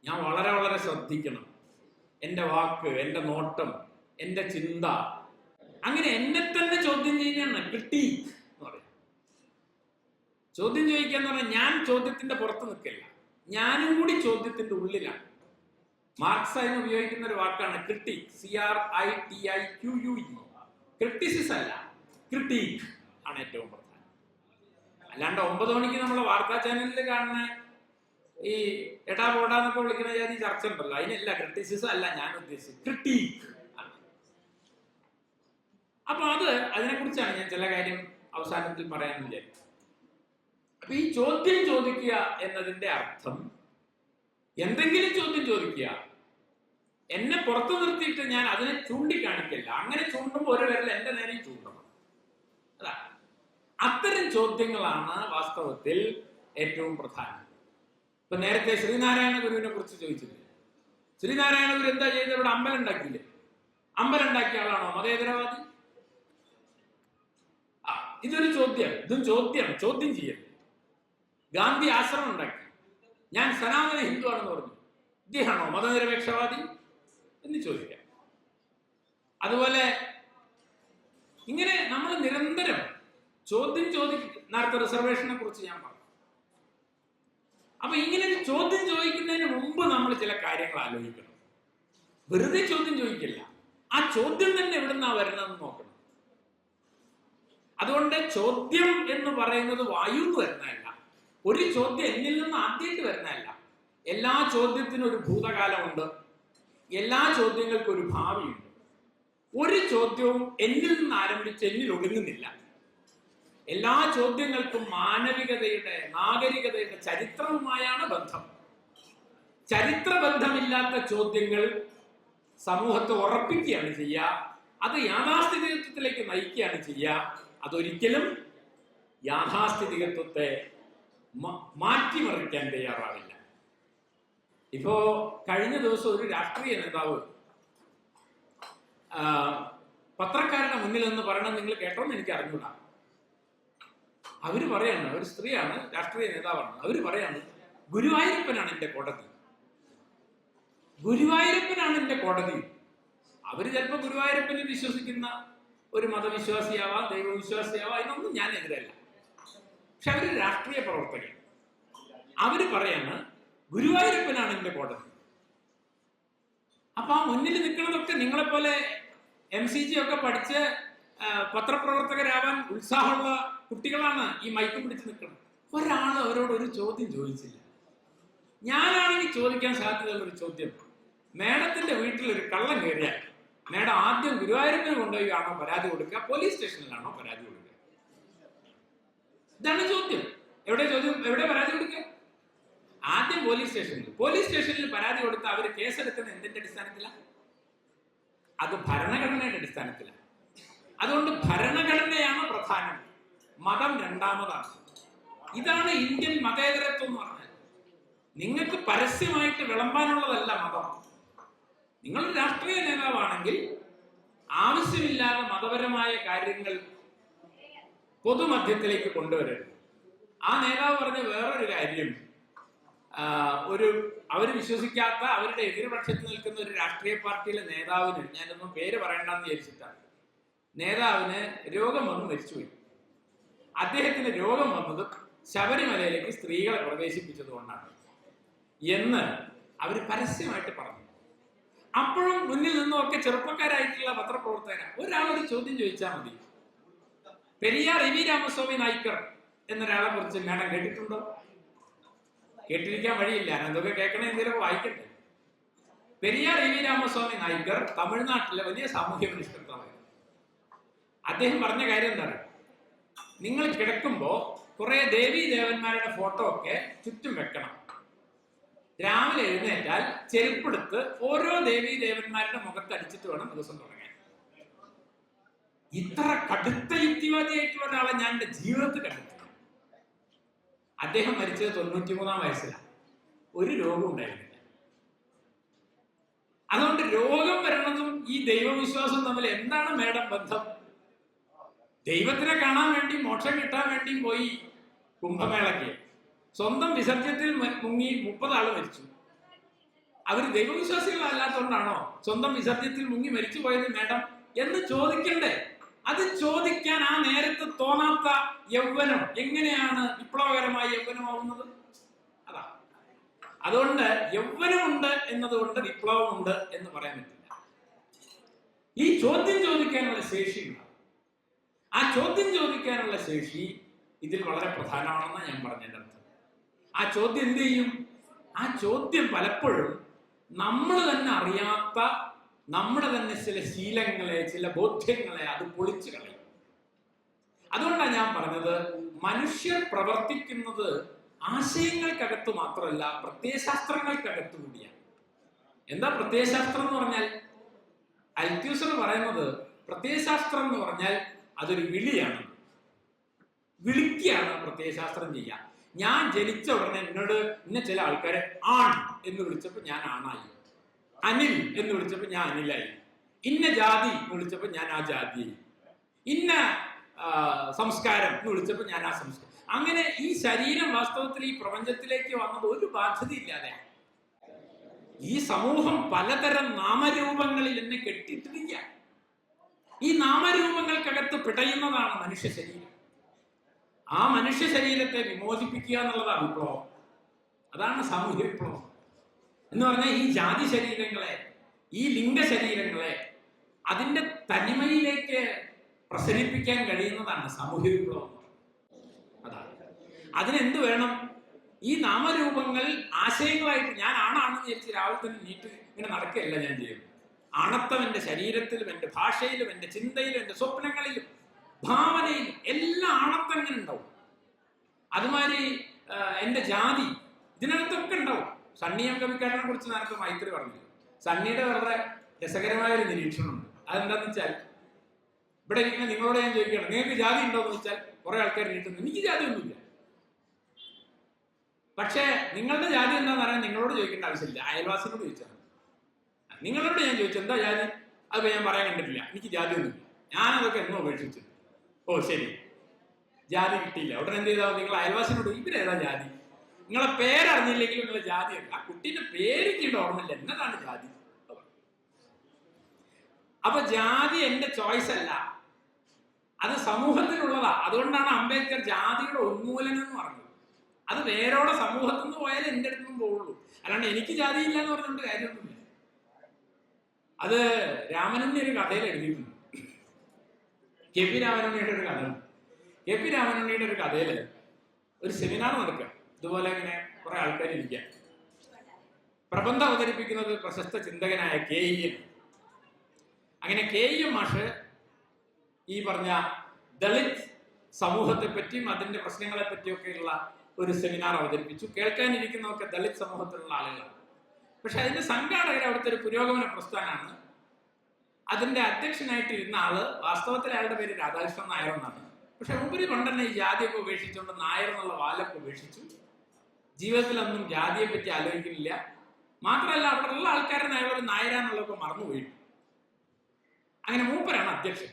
ഞാൻ വളരെ വളരെ ശ്രദ്ധിക്കണം, എൻ്റെ വാക്ക്, എൻ്റെ നോട്ടം, എൻ്റെ ചിന്ത. അങ്ങനെ എന്നെ തന്നെ ചോദ്യം ചെയ്യുന്നതാണ് ക്രിട്ടീക്ക് എന്ന് പറയുന്നത്. ചോദ്യം ചോദിക്കുക എന്ന് പറഞ്ഞാൽ ഞാൻ ചോദ്യത്തിന്റെ പുറത്ത് നിൽക്കില്ല, ഞാനും കൂടി ചോദ്യത്തിന്റെ ഉള്ളിലാണ്. മാർക്സ് അതിന് ഉപയോഗിക്കുന്ന ഒരു വാക്കാണ് ക്രിട്ടിക്, CRITIQUE. ക്രിട്ടിസിസം അല്ല, ക്രിട്ടീക്ക് ആണ് ഏറ്റവും പ്രധാനം. അല്ലാണ്ട് 9 മണിക്ക് നമ്മളെ വാർത്താ ചാനലിൽ കാണുന്ന ഈ എടാ പോടാന്നൊക്കെ വിളിക്കുന്ന ജാതി ചർച്ച ഉണ്ടല്ലോ, അതിനല്ല, ക്രിട്ടിസിസം അല്ല ഞാൻ ഉദ്ദേശിച്ചത്, ക്രിട്ടീക്ക് ആണ്. അപ്പൊ അതിനെക്കുറിച്ചാണ് ഞാൻ ചില കാര്യം അവസാനത്തിൽ പറയാൻ വിചാരിച്ചത്. അപ്പൊ ഈ ചോദ്യം ചോദിക്കുക എന്നതിന്റെ അർത്ഥം എന്തെങ്കിലും ചോദ്യം ചോദിക്കുക, എന്നെ പുറത്തു നിർത്തിയിട്ട് ഞാൻ അതിനെ ചൂണ്ടിക്കാണിക്കില്ല. അങ്ങനെ ചൂണ്ടുമ്പോൾ ഒരു വിരൽ എന്റെ നേരെ ചൂണ്ടണം. അതാ, അത്തരം ചോദ്യങ്ങളാണ് വാസ്തവത്തിൽ ഏറ്റവും പ്രധാനം. ഇപ്പൊ നേരത്തെ ശ്രീനാരായണ ഗുരുവിനെ കുറിച്ച് ചോദിച്ചില്ലേ? ശ്രീനാരായണ ഗുരു എന്താ ചെയ്തത്? ഇവിടെ അമ്പലം ഉണ്ടാക്കിയില്ലേ? അമ്പലം ഉണ്ടാക്കിയ ആളാണോ മതേതരവാദി? ഇതൊരു ചോദ്യം, ഇതും ചോദ്യം ചെയ്യരുത്. ഗാന്ധി ആശ്രമം ഉണ്ടാക്കി, ഞാൻ സനാതന ഹിന്ദു ആണെന്ന് പറഞ്ഞു, ഇദ്ദേഹമാണോ മതനിരപേക്ഷവാദി എന്ന് ചോദിക്കാം. അതുപോലെ ഇങ്ങനെ നമ്മൾ നിരന്തരം ചോദ്യം നേരത്തെ റിസർവേഷനെ കുറിച്ച് ഞാൻ പറഞ്ഞു. അപ്പൊ ഇങ്ങനെ ഒരു ചോദ്യം ചോദിക്കുന്നതിന് മുമ്പ് നമ്മൾ ചില കാര്യങ്ങൾ ആലോചിക്കണം. വെറുതെ ചോദ്യം ചോദിക്കില്ല, ആ ചോദ്യം തന്നെ എവിടുന്നാ വരുന്നതെന്ന് നോക്കണം. അതുകൊണ്ട് ചോദ്യം എന്ന് പറയുന്നത് വായുന്ന് വരുന്നതല്ല, ഒരു ചോദ്യം എന്നിൽ നിന്ന് ആദ്യമായിട്ട് വരുന്നതല്ല. എല്ലാ ചോദ്യത്തിനും ഒരു ഭൂതകാലമുണ്ട്, എല്ലാ ചോദ്യങ്ങൾക്കും ഒരു ഭാവിയുണ്ട്. ഒരു ചോദ്യവും എന്നിൽ നിന്ന് ആരംഭിച്ച് എന്നിൽ ഒടുങ്ങുന്നില്ല. എല്ലാ ചോദ്യങ്ങൾക്കും മാനവികതയുടെ, നാഗരികതയുടെ, ചരിത്രവുമായാണ് ബന്ധം. ചരിത്രബന്ധമില്ലാത്ത ചോദ്യങ്ങൾ സമൂഹത്തെ ഉറപ്പിക്കുകയാണ് ചെയ്യുക, അത് യാഥാസ്ഥിതികത്വത്തിലേക്ക് നയിക്കുകയാണ് ചെയ്യുക. അതൊരിക്കലും യാഥാസ്ഥിതികത്വത്തെ മാറ്റിമറിക്കാൻ തയ്യാറാവില്ല. ഇപ്പോ കഴിഞ്ഞ ദിവസം ഒരു രാഷ്ട്രീയ നേതാവ് പത്രക്കാരുടെ മുന്നിൽ നിന്ന് പറയണം, നിങ്ങൾ കേട്ടോന്ന് എനിക്ക് അറിഞ്ഞൂടാ. അവര് പറയാണ്, ഒരു സ്ത്രീയാണ്, രാഷ്ട്രീയ നേതാവാണ്, അവര് പറയാണ് ഗുരുവായൂരപ്പനാണ് എന്റെ കോടതി, ഗുരുവായൂരപ്പനാണ് എന്റെ കോടതി. അവര് ചിലപ്പോ ഗുരുവായൂരപ്പനിൽ വിശ്വസിക്കുന്ന ഒരു മതവിശ്വാസിയാവാം, ദൈവവിശ്വാസിയാവാം, ഇതിനൊന്നും ഞാൻ എതിരല്ല. പക്ഷെ അവര് രാഷ്ട്രീയ പ്രവർത്തകർ, അവര് പറയാണ് ഗുരുവായൂരപ്പനാണ് എന്റെ കോടതി. അപ്പൊ ആ മുന്നിൽ നിൽക്കുന്നതൊക്കെ നിങ്ങളെപ്പോലെ MCG ഒക്കെ പഠിച്ച് പത്രപ്രവർത്തകരാവാൻ ഉത്സാഹമുള്ള കുട്ടികളാണ് ഈ മൈക്ക് പിടിച്ച് നിൽക്കുന്നത്. ഒരാൾ അവരോട് ഒരു ചോദ്യം ചോദിച്ചില്ല. ഞാനാണെങ്കിൽ ചോദിക്കാൻ സാധ്യതയുള്ള ഒരു ചോദ്യം, മേഡത്തിന്റെ വീട്ടിൽ ഒരു കള്ളൻ കയറിയാൽ മേഡം ആദ്യം ഗുരുവായൂരപ്പന് കൊണ്ടുപോയി ആണോ പരാതി കൊടുക്കുക, പോലീസ് സ്റ്റേഷനിലാണോ പരാതി കൊടുക്കുക? ഇതാണ് ചോദ്യം. എവിടെ പരാതി കൊടുക്കുക? ആദ്യം പോലീസ് സ്റ്റേഷനിൽ പരാതി കൊടുത്ത് അവർ കേസെടുക്കുന്ന എന്തിന്റെ അടിസ്ഥാനത്തിലാണ്? അത് ഭരണഘടനയുടെ അടിസ്ഥാനത്തിലാണ്. അതുകൊണ്ട് ഭരണഘടനയാണ് പ്രധാനം, മതം രണ്ടാമതാണ്. ഇതാണ് ഇന്ത്യൻ മതേതരത്വം എന്ന് പറഞ്ഞാൽ. നിങ്ങൾക്ക് പരസ്യമായിട്ട് വിളമ്പാനുള്ളതല്ല മതം. നിങ്ങൾ രാഷ്ട്രീയ നേതാവാണെങ്കിൽ ആവശ്യമില്ലാതെ മതപരമായ കാര്യങ്ങൾ പൊതുമധ്യത്തിലേക്ക് കൊണ്ടുവരരുത്. ആ നേതാവ് പറഞ്ഞ വേറൊരു കാര്യം, അവര് വിശ്വസിക്കാത്ത, അവരുടെ എതിർപക്ഷത്ത് നിൽക്കുന്ന ഒരു രാഷ്ട്രീയ പാർട്ടിയിലെ നേതാവിന്, ഞാനൊന്നും പേര് പറയണ്ടെന്ന് വിചാരിച്ചിട്ടാണ്, നേതാവിന് രോഗം വന്ന് മരിച്ചുപോയി. അദ്ദേഹത്തിന് രോഗം വന്നത് ശബരിമലയിലേക്ക് സ്ത്രീകളെ പ്രവേശിപ്പിച്ചത് കൊണ്ടാണ് എന്ന് അവർ പരസ്യമായിട്ട് പറഞ്ഞു. അപ്പോഴും മുന്നിൽ നിന്നൊക്കെ ചെറുപ്പക്കാരായിട്ടുള്ള പത്രപ്രവർത്തകരാണ്. ഒരാളൊരു ചോദ്യം ചോദിച്ചാൽ മതി, പെരിയാർ ഇ വി രാമസ്വാമി നായ്ക്കർ എന്നൊരാളെ കുറിച്ച് മേഡം കേട്ടിട്ടുണ്ടോ? കേട്ടിരിക്കാൻ വഴിയില്ല, എന്തൊക്കെ കേൾക്കണേ, എന്തെങ്കിലും വായിക്കട്ടെ. പെരിയാർ ഇ വി രാമസ്വാമി നായ്ക്കർ തമിഴ്നാട്ടിലെ വലിയ സാമൂഹ്യ പരിഷ്കർത്താവായിരുന്നു. അദ്ദേഹം പറഞ്ഞ കാര്യം എന്താണ്? നിങ്ങൾ കിടക്കുമ്പോ കുറെ ദേവീ ദേവന്മാരുടെ ഫോട്ടോ ഒക്കെ ചുറ്റും വെക്കണം. രാവിലെ എഴുന്നേറ്റാൽ ചെരുപ്പെടുത്ത് ഓരോ ദേവീ ദേവന്മാരുടെ മുഖത്ത് അടിച്ചിട്ട് വേണം ദിവസം തുടങ്ങാൻ. ഇത്ര കടുത്ത യുക്തിവാദിയായിട്ടുള്ള ഒരാളെ ഞാൻ എന്റെ ജീവിതത്തിൽ കണ്ടിട്ടില്ല. അദ്ദേഹം മരിച്ചത് 93-ാം വയസ്സിലാണ്. ഒരു രോഗം ഉണ്ടായിരുന്നില്ല. അതുകൊണ്ട് രോഗം വരണതും ഈ ദൈവവിശ്വാസം തമ്മിൽ എന്താണ് മേഡം ബന്ധം? ദൈവത്തിനെ കാണാൻ വേണ്ടി, മോക്ഷം കിട്ടാൻ വേണ്ടിയും പോയി കുംഭമേളയ്ക്ക്. സ്വന്തം വിസർജ്യത്തിൽ മുങ്ങി 30 ആള് മരിച്ചു. അവർ ദൈവവിശ്വാസികളല്ലാത്തതുകൊണ്ടാണോ സ്വന്തം വിസർജ്യത്തിൽ മുങ്ങി മരിച്ചു പോയത് മേഡം എന്ന് ചോദിക്കണ്ടേ? അത് ചോദിക്കാൻ ആ നേരത്തെ തോന്നാത്ത യൗവനം എങ്ങനെയാണ് വിപ്ലവകരമായ യൗവനമാവുന്നത്? അതാ. അതുകൊണ്ട് യൗവനമുണ്ട് എന്നതുകൊണ്ട് വിപ്ലവമുണ്ട് എന്ന് പറയാൻ പറ്റില്ല. ഈ ചോദ്യം ചോദിക്കാനുള്ള ശേഷി ഉണ്ടാവും. ആ ചോദ്യം ചോദിക്കാനുള്ള ശേഷി ഇതിൽ വളരെ പ്രധാനമാണെന്നാണ് ഞാൻ പറഞ്ഞതിൻ്റെ അർത്ഥം. ആ ചോദ്യം എന്ത് ചെയ്യും? ആ ചോദ്യം പലപ്പോഴും നമ്മൾ തന്നെ അറിയാത്ത നമ്മുടെ തന്നെ ചില ശീലങ്ങളെ, ചില ബോധ്യങ്ങളെ അത് പൊളിച്ചു കളയും. അതുകൊണ്ടാണ് ഞാൻ പറഞ്ഞത്, മനുഷ്യർ പ്രവർത്തിക്കുന്നത് ആശയങ്ങൾക്കകത്ത് മാത്രമല്ല, പ്രത്യയശാസ്ത്രങ്ങൾക്കകത്ത് കൂടിയാണ്. എന്താ പ്രത്യയശാസ്ത്രം എന്ന് പറഞ്ഞാൽ? അൽത്യൂസർ പറയുന്നത് പ്രത്യയശാസ്ത്രം എന്ന് പറഞ്ഞാൽ അതൊരു വിളിയാണ്. വിളിക്കുകയാണ് പ്രത്യയശാസ്ത്രം ചെയ്യുക. ഞാൻ ജനിച്ച ഉടനെ എന്നോട് ഇന്ന ചില ആൾക്കാരെ ആൺ എന്ന് വിളിച്ചപ്പോൾ ഞാൻ ആണായി, അനിൽ എന്ന് വിളിച്ചപ്പോൾ ഞാൻ അനിലായി, ഇന്ന ജാതി എന്ന് വിളിച്ചപ്പോൾ ഞാൻ ആ ജാതിയായി, ഇന്ന സംസ്കാരം എന്ന് വിളിച്ചപ്പോൾ ഞാൻ ആ സംസ്കാരം. അങ്ങനെ ഈ ശരീരം വാസ്തവത്തിൽ ഈ പ്രപഞ്ചത്തിലേക്ക് വന്നത് ഒരു ബാധ്യതയില്ലാതെയാണ്. ഈ സമൂഹം പലതരം നാമരൂപങ്ങളിൽ എന്നെ കെട്ടിട്ടിരിക്കുക. ഈ നാമരൂപങ്ങൾക്കകത്ത് പിടയുന്നതാണ് മനുഷ്യ ശരീരം. ആ മനുഷ്യ ശരീരത്തെ വിമോചിപ്പിക്കുക എന്നുള്ളതാണ് വിപ്ലവം. അതാണ് സാമൂഹ്യ വിപ്ലവം എന്ന് പറഞ്ഞാൽ. ഈ ജാതി ശരീരങ്ങളെ, ഈ ലിംഗ ശരീരങ്ങളെ അതിന്റെ തനിമയിലേക്ക് പ്രസരിപ്പിക്കാൻ കഴിയുന്നതാണ് സാമൂഹ്യ വിപ്ലവം. അതാണ്. അതിനെന്ത് വേണം? ഈ നാമരൂപങ്ങൾ ആശയങ്ങളായിട്ട് ഞാൻ ആണാണെന്ന് വിചാരിച്ച് രാവിലെ തന്നെ നീറ്റ് ഇങ്ങനെ നടക്കുകയല്ല ഞാൻ ചെയ്യുന്നത്. ആണത്വം എൻ്റെ ശരീരത്തിലും, എൻ്റെ ഭാഷയിലും, എൻ്റെ ചിന്തയിലും, എൻ്റെ സ്വപ്നങ്ങളിലും, ഭാവനയിലും എല്ലാം ആണത്വം ഇങ്ങനെ ഉണ്ടാവും. അതുമാതിരി എൻ്റെ ജാതി ഇതിനകത്തൊക്കെ ഉണ്ടാവും. സണ്ണിയം കവിക്കാരനെ കുറിച്ച് നേരത്തെ മൈത്രി പറഞ്ഞു. സണ്ണിയുടെ വളരെ രസകരമായ ഒരു നിരീക്ഷണമുണ്ട്. അതെന്താന്ന് വെച്ചാൽ, ഇവിടെ ഇരിക്കുന്ന നിങ്ങളോട് ഞാൻ ചോദിക്കുകയാണ്, നിങ്ങൾക്ക് ജാതി ഉണ്ടോ എന്ന് വെച്ചാൽ കുറെ ആൾക്കാർ നീട്ടുന്നു, എനിക്ക് ജാതി ഒന്നുമില്ല. പക്ഷേ നിങ്ങളുടെ ജാതി എന്താന്ന് പറയാൻ നിങ്ങളോട് ചോദിക്കേണ്ട ആവശ്യമില്ല, അയൽവാസിനോട് ചോദിച്ചാൽ. നിങ്ങളോട് ഞാൻ ചോദിച്ചു എന്താ ജാതി, അത് ഞാൻ പറയാൻ കണ്ടിട്ടില്ല, എനിക്ക് ജാതി ഒന്നുമില്ല, ഞാനതൊക്കെ എന്നോ ഉപേക്ഷിച്ചു. ഓ ശരി, ജാതി കിട്ടിയില്ല. ഉടനെ എന്ത് ചെയ്താൽ നിങ്ങൾ അയൽവാസിനോട് ഇവരേതാ ജാതി, നിങ്ങളെ പേരറിഞ്ഞില്ലെങ്കിൽ നിങ്ങളെ ജാതി അറിയില്ല. ആ കുട്ടീന്റെ പേര് കിട്ടിയിട്ട് ഓർമ്മയില്ല, എന്നതാണ് ജാതി. അപ്പൊ ജാതി എന്റെ ചോയ്സ് അല്ല, അത് സമൂഹത്തിനുള്ളതാ. അതുകൊണ്ടാണ് അംബേദ്കർ ജാതിയുടെ ഉന്മൂലനം എന്ന് പറഞ്ഞത്. അത് വേരോടെ സമൂഹത്തിൽ നിന്ന് പോയാലേ എൻ്റെ അടുത്ത് നിന്നും പോവുള്ളൂ. അല്ലാണ്ട് എനിക്ക് ജാതി ഇല്ല എന്ന് പറഞ്ഞുകൊണ്ട് കാര്യമൊന്നുമില്ല. അത് രാമനുണ്ണി ഒരു കഥയിൽ എഴുതിയിട്ടുണ്ട്. കെ പി രാമനുണ്ണിയുടെ ഒരു കഥ. കെ പി രാമനുണ്ണിയുടെ ഒരു കഥയിൽ ഒരു സെമിനാർ നടക്കുക. ഇതുപോലെ ഇങ്ങനെ കുറെ ആൾക്കാർ ഇരിക്കുക. പ്രബന്ധം അവതരിപ്പിക്കുന്നത് പ്രശസ്ത ചിന്തകനായ KEN. അങ്ങനെ KEM മാഷ് ഈ പറഞ്ഞ ദളിത് സമൂഹത്തെ പറ്റിയും അതിന്റെ പ്രശ്നങ്ങളെ പറ്റിയൊക്കെയുള്ള ഒരു സെമിനാർ അവതരിപ്പിച്ചു. കേൾക്കാനിരിക്കുന്നതൊക്കെ ദളിത് സമൂഹത്തിലുള്ള ആളുകളാണ്. പക്ഷെ അതിന്റെ സംഘാടകർ അവിടുത്തെ ഒരു പുരോഗമന പ്രസ്ഥാനമാണ്. അതിന്റെ അധ്യക്ഷനായിട്ട് ഇരുന്ന ആള് വാസ്തവത്തിൽ അയാളുടെ പേര് രാധാകൃഷ്ണൻ നായർ എന്നാണ്. പക്ഷെ ഉപരി കൊണ്ടുതന്നെ ഈ ജാതിയൊക്കെ ഉപേക്ഷിച്ചുകൊണ്ട് നായർ എന്നുള്ള വാലൊക്കെ ഉപേക്ഷിച്ചു. ജീവിതത്തിലൊന്നും ജാതിയെ പറ്റി ആലോചിക്കുന്നില്ല. മാത്രമല്ല അവിടെ ഉള്ള ആൾക്കാരെ അയാൾ നായരാന്നുള്ളതൊക്കെ മറന്നുപോയി. അങ്ങനെ മൂപ്പരാണ് അധ്യക്ഷൻ.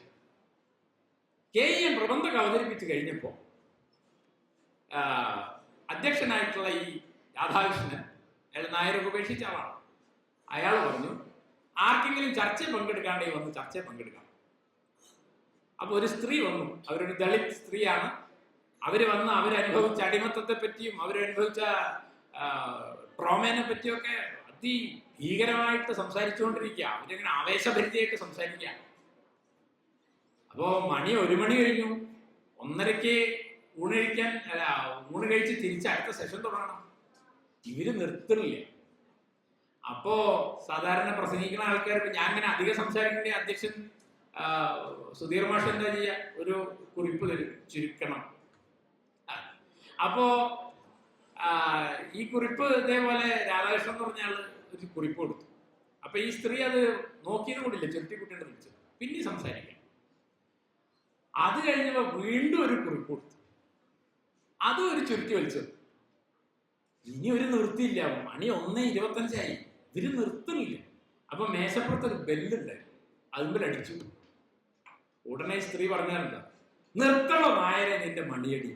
KEN പ്രബന്ധം അവതരിപ്പിച്ച് കഴിഞ്ഞപ്പോൾ അധ്യക്ഷനായിട്ടുള്ള ഈ രാധാകൃഷ്ണൻ, അയാൾ നായരൊക്കെ ഉപേക്ഷിച്ച ആളാണ്, അയാൾ പറഞ്ഞു ആർക്കെങ്കിലും ചർച്ചയിൽ പങ്കെടുക്കാണ്ടെങ്കിൽ വന്ന് ചർച്ചയിൽ പങ്കെടുക്കാം. അപ്പൊ ഒരു സ്ത്രീ വന്നു, അവരൊരു ദളിത് സ്ത്രീയാണ്. അവര് വന്ന് അവരനുഭവിച്ച അടിമത്തത്തെ പറ്റിയും അവരനുഭവിച്ച ട്രോമേനെ പറ്റിയൊക്കെ അതിഭീകരമായിട്ട് സംസാരിച്ചുകൊണ്ടിരിക്കുക. അവരിങ്ങനെ ആവേശഭരിതയായിട്ട് സംസാരിക്കുക. അപ്പോ മണി 1 മണി കഴിഞ്ഞു. 1:30 ഊണ് കഴിച്ച് തിരിച്ച് അടുത്ത സെഷൻ തുടങ്ങണം. ഇവര് നിർത്തില്ല. അപ്പോ സാധാരണ പ്രസംഗിക്കുന്ന ആൾക്കാർക്ക് ഞാൻ ഇങ്ങനെ അധികം സംസാരിക്കേണ്ട അധ്യക്ഷൻ സുധീർ മാഷ് എന്താ ചെയ്യുക, ഒരു കുറിപ്പ് തരും, ചുരുക്കണം. അപ്പോ ഈ കുറിപ്പ് ഇതേപോലെ രാധാകൃഷ്ണൻ എന്ന് പറഞ്ഞ ആള് ഒരു കുറിപ്പ് കൊടുത്തു. അപ്പൊ ഈ സ്ത്രീ അത് നോക്കിയത് കൂടില്ല, ചുരുട്ടിക്കുട്ടിയുടെ വിളിച്ചു പിന്നെ സംസാരിക്കാം. അത് കഴിഞ്ഞപ്പോ വീണ്ടും ഒരു കുറിപ്പ് കൊടുത്തു, അതും ഒരു ചുരുട്ടി വലിച്ചു. ഇനി ഒരു നിർത്തിയില്ല. മണി 1:25 ഇവര് നിർത്തുന്നില്ല. അപ്പൊ മേശപ്പുറത്തൊരു ബെല്ലുണ്ട്, അതുമ്പോൾ അടിച്ചു. ഉടനെ സ്ത്രീ പറഞ്ഞാലെന്താ, നിർത്തണോ നായരെ നിന്റെ മണിയടി.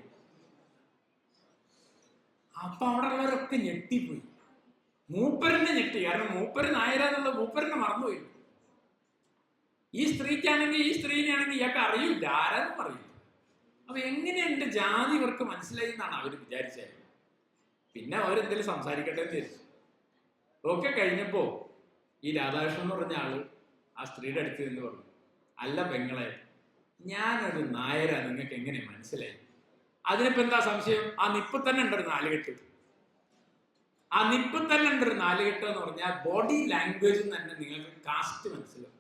അപ്പൊ അവിടെ ഉള്ളവരൊക്കെ ഞെട്ടിപ്പോയി. മൂപ്പരനെ ഞെട്ടി. കാരണം മൂപ്പര് നായരാന്നുള്ള മൂപ്പരനെ മറന്നുപോയി. ഈ സ്ത്രീക്കാണെങ്കിൽ ഈ സ്ത്രീനെയാണെങ്കിൽ ഇയാൾക്ക് അറിയില്ല, ആരാന്നും അറിയില്ല. അപ്പൊ എങ്ങനെ എന്റെ ജാതി ഇവർക്ക് മനസ്സിലായി എന്നാണ് അവർ വിചാരിച്ചത്. പിന്നെ അവരെന്തെങ്കിലും സംസാരിക്കട്ടെ എന്ന് വിചാരിച്ചു. ഒക്കെ കഴിഞ്ഞപ്പോ ഈ രാധാകൃഷ്ണൻ എന്ന് പറഞ്ഞ ആള് ആ സ്ത്രീയുടെ അടുത്ത് എന്ന് പറഞ്ഞു, അല്ല പെങ്ങളെ, ഞാനൊരു നായരാ, നിങ്ങൾക്ക് എങ്ങനെ മനസ്സിലായി? അതിനിപ്പോ എന്താ സംശയം? ആ നിപ്പ് തന്നെ ഉണ്ടൊരു നാലുകെട്ട്. ആ നിപ്പ് തന്നെ ഉണ്ടൊരു നാലുകെട്ട് എന്ന് പറഞ്ഞാൽ ബോഡി ലാംഗ്വേജിൽ തന്നെ നിങ്ങൾക്ക് കാസ്റ്റ് മനസ്സിലാവും.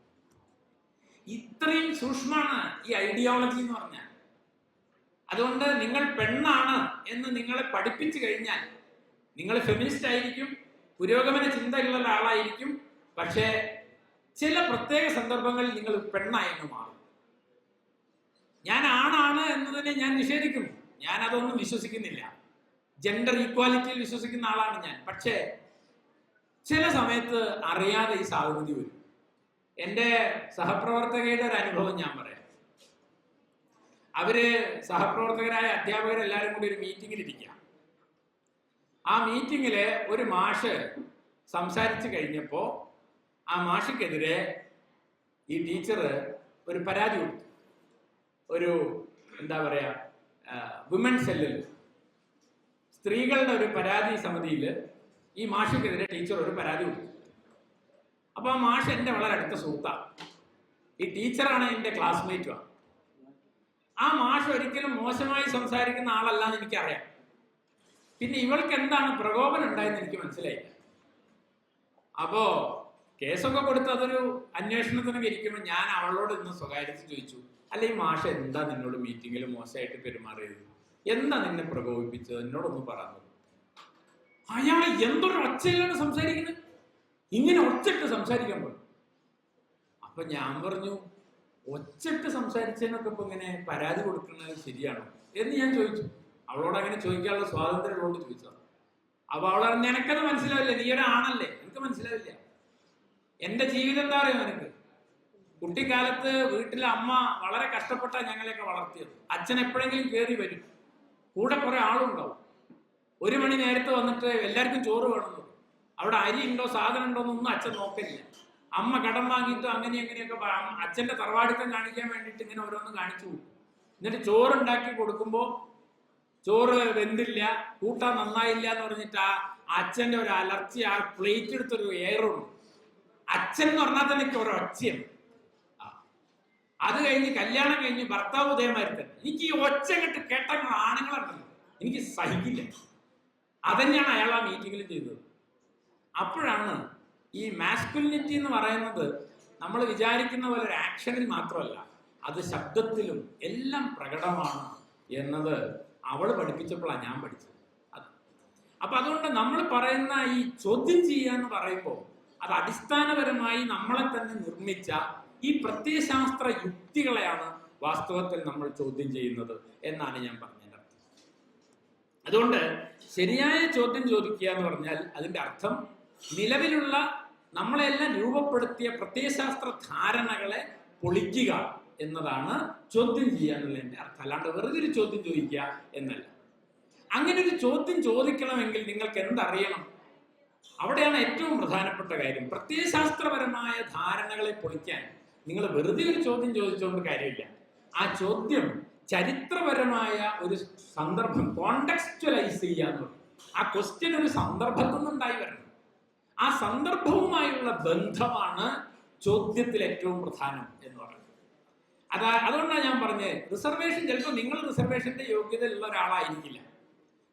ഇത്രയും സൂക്ഷ്മമാണ് ഈ ഐഡിയോളജി എന്ന് പറഞ്ഞാൽ. അതുകൊണ്ട് നിങ്ങൾ പെണ്ണാണ് എന്ന് നിങ്ങളെ പഠിപ്പിച്ചു കഴിഞ്ഞാൽ നിങ്ങൾ ഫെമിനിസ്റ്റ് ആയിരിക്കും, പുരോഗമന ചിന്തയുള്ള ഒരാളായിരിക്കും. പക്ഷേ ചില പ്രത്യേക സന്ദർഭങ്ങളിൽ നിങ്ങൾ പെണ്ണായെന്ന് മാറും. ഞാൻ ആണാണ് എന്നതിനെ ഞാൻ നിഷേധിക്കുന്നു. ഞാൻ അതൊന്നും വിശ്വസിക്കുന്നില്ല. ജെൻഡർ ഈക്വാലിറ്റിയിൽ വിശ്വസിക്കുന്ന ആളാണ് ഞാൻ. പക്ഷേ ചില സമയത്ത് അറിയാതെ ഈ സാഹചര്യം വരും. എൻ്റെ സഹപ്രവർത്തകയുടെ ഒരു അനുഭവം ഞാൻ പറയാം. അവര് സഹപ്രവർത്തകരായ അധ്യാപകരെല്ലാവരും കൂടി ഒരു മീറ്റിങ്ങിൽ ഇരിക്കുക. ആ മീറ്റിങ്ങില് ഒരു മാഷ് സംസാരിച്ചു കഴിഞ്ഞപ്പോ ആ മാഷിക്കെതിരെ ഈ ടീച്ചർ ഒരു പരാതി കൊടുത്തു. ഒരു എന്താ പറയാ, വിമൻ സെല്ലിൽ, സ്ത്രീകളുടെ ഒരു പരാതി സമിതിയിൽ ഈ മാഷിക്കെതിരെ ടീച്ചർ ഒരു പരാതി കൊടുത്തു. അപ്പൊ ആ മാഷ് എൻ്റെ വളരെ അടുത്ത സുഹൃത്താണ്. ഈ ടീച്ചറാണ് എൻ്റെ ക്ലാസ്മേറ്റുമാണ്. ആ മാഷ് ഒരിക്കലും മോശമായി സംസാരിക്കുന്ന ആളല്ല എന്ന് എനിക്കറിയാം. പിന്നെ ഇവൾക്ക് എന്താണ് പ്രകോപനം ഉണ്ടായെന്ന് എനിക്ക് മനസ്സിലായില്ല. അപ്പോ കേസൊക്കെ കൊടുത്ത് അതൊരു അന്വേഷണത്തിനൊക്കെ ഇരിക്കുമ്പോൾ ഞാൻ അവളോട് ഇന്ന് സ്വകാര്യത്തിൽ ചോദിച്ചു, അല്ല ഈ മാഷ് എന്താ നിന്നോട് മീറ്റിങ്ങിൽ മോശമായിട്ട് പെരുമാറിയത്? എന്താ നിന്നെ പ്രകോപിപ്പിച്ചത്? എന്നോടൊന്ന് പറഞ്ഞു. അയാൾ എന്തൊരു ഒച്ചയിലാണ് സംസാരിക്കുന്നത്, ഇങ്ങനെ ഒച്ചിട്ട് സംസാരിക്കാൻ പറഞ്ഞു. അപ്പൊ ഞാൻ പറഞ്ഞു, ഒച്ചിട്ട് സംസാരിച്ചതിനൊക്കെ ഇപ്പൊ ഇങ്ങനെ പരാതി കൊടുക്കുന്നത് ശരിയാണോ എന്ന് ഞാൻ ചോദിച്ചു. അവളോട് അങ്ങനെ ചോദിക്കാനുള്ള സ്വാതന്ത്ര്യം ഉള്ളതുകൊണ്ട് ചോദിച്ചതാണ്. അപ്പൊ അവൾ പറഞ്ഞു, നിനക്കത് മനസ്സിലാവില്ല, നീ ഒരാണല്ലേ, എനിക്ക് മനസ്സിലാവില്ല. എന്റെ ജീവിതം എന്താ അറിയോ നിനക്ക്? കുട്ടിക്കാലത്ത് വീട്ടിലെ അമ്മ വളരെ കഷ്ടപ്പെട്ടാ ഞങ്ങളെയൊക്കെ വളർത്തിയത്. അച്ഛൻ എപ്പോഴെങ്കിലും കയറി വരും, കൂടെ കുറെ ആളുണ്ടാവും. 1 മണി നേരത്തെ വന്നിട്ട് എല്ലാവർക്കും ചോറ് വേണമെന്ന്. അവിടെ അരി ഉണ്ടോ സാധനം ഉണ്ടോ എന്നൊന്നും അച്ഛൻ നോക്കില്ല. അമ്മ കടം വാങ്ങിയിട്ട് അങ്ങനെ എങ്ങനെയൊക്കെ അച്ഛന്റെ തറവാടിത്തം കാണിക്കാൻ വേണ്ടിയിട്ട് ഇങ്ങനെ ഓരോന്ന് കാണിച്ചു കൊടുക്കും. എന്നിട്ട് ചോറുണ്ടാക്കി കൊടുക്കുമ്പോ ചോറ് വെന്തില്ല, കൂട്ടാൻ നന്നായില്ല എന്ന് പറഞ്ഞിട്ട് ആ അച്ഛന്റെ ഒരു അലർച്ചി, ആ പ്ലേറ്റ് എടുത്തൊരു എയറുണ്ട്. അച്ഛൻ എന്ന് പറഞ്ഞാൽ തന്നെ എനിക്ക് ഒരൊച്ചയാണ്. അത് കഴിഞ്ഞ് കല്യാണം കഴിഞ്ഞ് ഭർത്താവ് ഉദയമാരി തന്നെ. എനിക്ക് ഈ ഒച്ച കെട്ട് കേട്ട ആണുങ്ങളുണ്ടല്ലോ, എനിക്ക് സഹിക്കില്ല. അതന്നെയാണ് അയാൾ ആ മീറ്റിങ്ങിൽ ചെയ്തത്. അപ്പോഴാണ് ഈ മാസ്കുലിനിറ്റി എന്ന് പറയുന്നത് നമ്മൾ വിചാരിക്കുന്ന പോലെ ഒരു ആക്ഷനിൽ മാത്രമല്ല, അത് ശബ്ദത്തിലും എല്ലാം പ്രകടമാണ് എന്നത് അവൾ പഠിപ്പിച്ചപ്പോഴാണ് ഞാൻ പഠിച്ചത്. അപ്പൊ അതുകൊണ്ട് നമ്മൾ പറയുന്ന ഈ ചോദ്യം ചെയ്യുക എന്ന് പറയുമ്പോൾ അത് അടിസ്ഥാനപരമായി നമ്മളെ തന്നെ നിർമ്മിച്ച ഈ പ്രത്യയശാസ്ത്ര യുക്തികളെയാണ് വാസ്തവത്തിൽ നമ്മൾ ചോദ്യം ചെയ്യുന്നത് എന്നാണ് ഞാൻ പറഞ്ഞത്. അതുകൊണ്ട് ശരിയായ ചോദ്യം ചോദിക്കുക എന്ന് പറഞ്ഞാൽ അതിന്റെ അർത്ഥം നിലവിലുള്ള നമ്മളെല്ലാം രൂപപ്പെടുത്തിയ പ്രത്യയശാസ്ത്ര ധാരണകളെ പൊളിക്കുക എന്നതാണ് ചോദ്യം ചെയ്യുക എന്നുള്ളതിന്റെ അർത്ഥം. അല്ലാണ്ട് വെറുതെ ഒരു ചോദ്യം ചോദിക്കുക എന്നല്ല. അങ്ങനെ ഒരു ചോദ്യം ചോദിക്കണമെങ്കിൽ നിങ്ങൾക്ക് എന്തറിയണം? അവിടെയാണ് ഏറ്റവും പ്രധാനപ്പെട്ട കാര്യം. പ്രത്യയശാസ്ത്രപരമായ ധാരണകളെ പൊളിക്കാൻ നിങ്ങൾ വെറുതെ ഒരു ചോദ്യം ചോദിച്ചുകൊണ്ട് കാര്യമില്ല. ആ ചോദ്യം ചരിത്രപരമായ ഒരു സന്ദർഭം കോണ്ടെക്സ്ച്വലൈസ് ചെയ്യുക എന്ന് പറയും. ആ ക്വസ്റ്റ്യൻ ഒരു സന്ദർഭത്തിൽ നിന്നുണ്ടായി വരണം. ആ സന്ദർഭവുമായുള്ള ബന്ധമാണ് ചോദ്യത്തിൽ ഏറ്റവും പ്രധാനം എന്ന് പറയുന്നത്. അതുകൊണ്ടാണ് ഞാൻ പറഞ്ഞത്, റിസർവേഷൻ ചിലപ്പോൾ നിങ്ങൾ റിസർവേഷന്റെ യോഗ്യതയുള്ള ഒരാളായിരിക്കില്ല,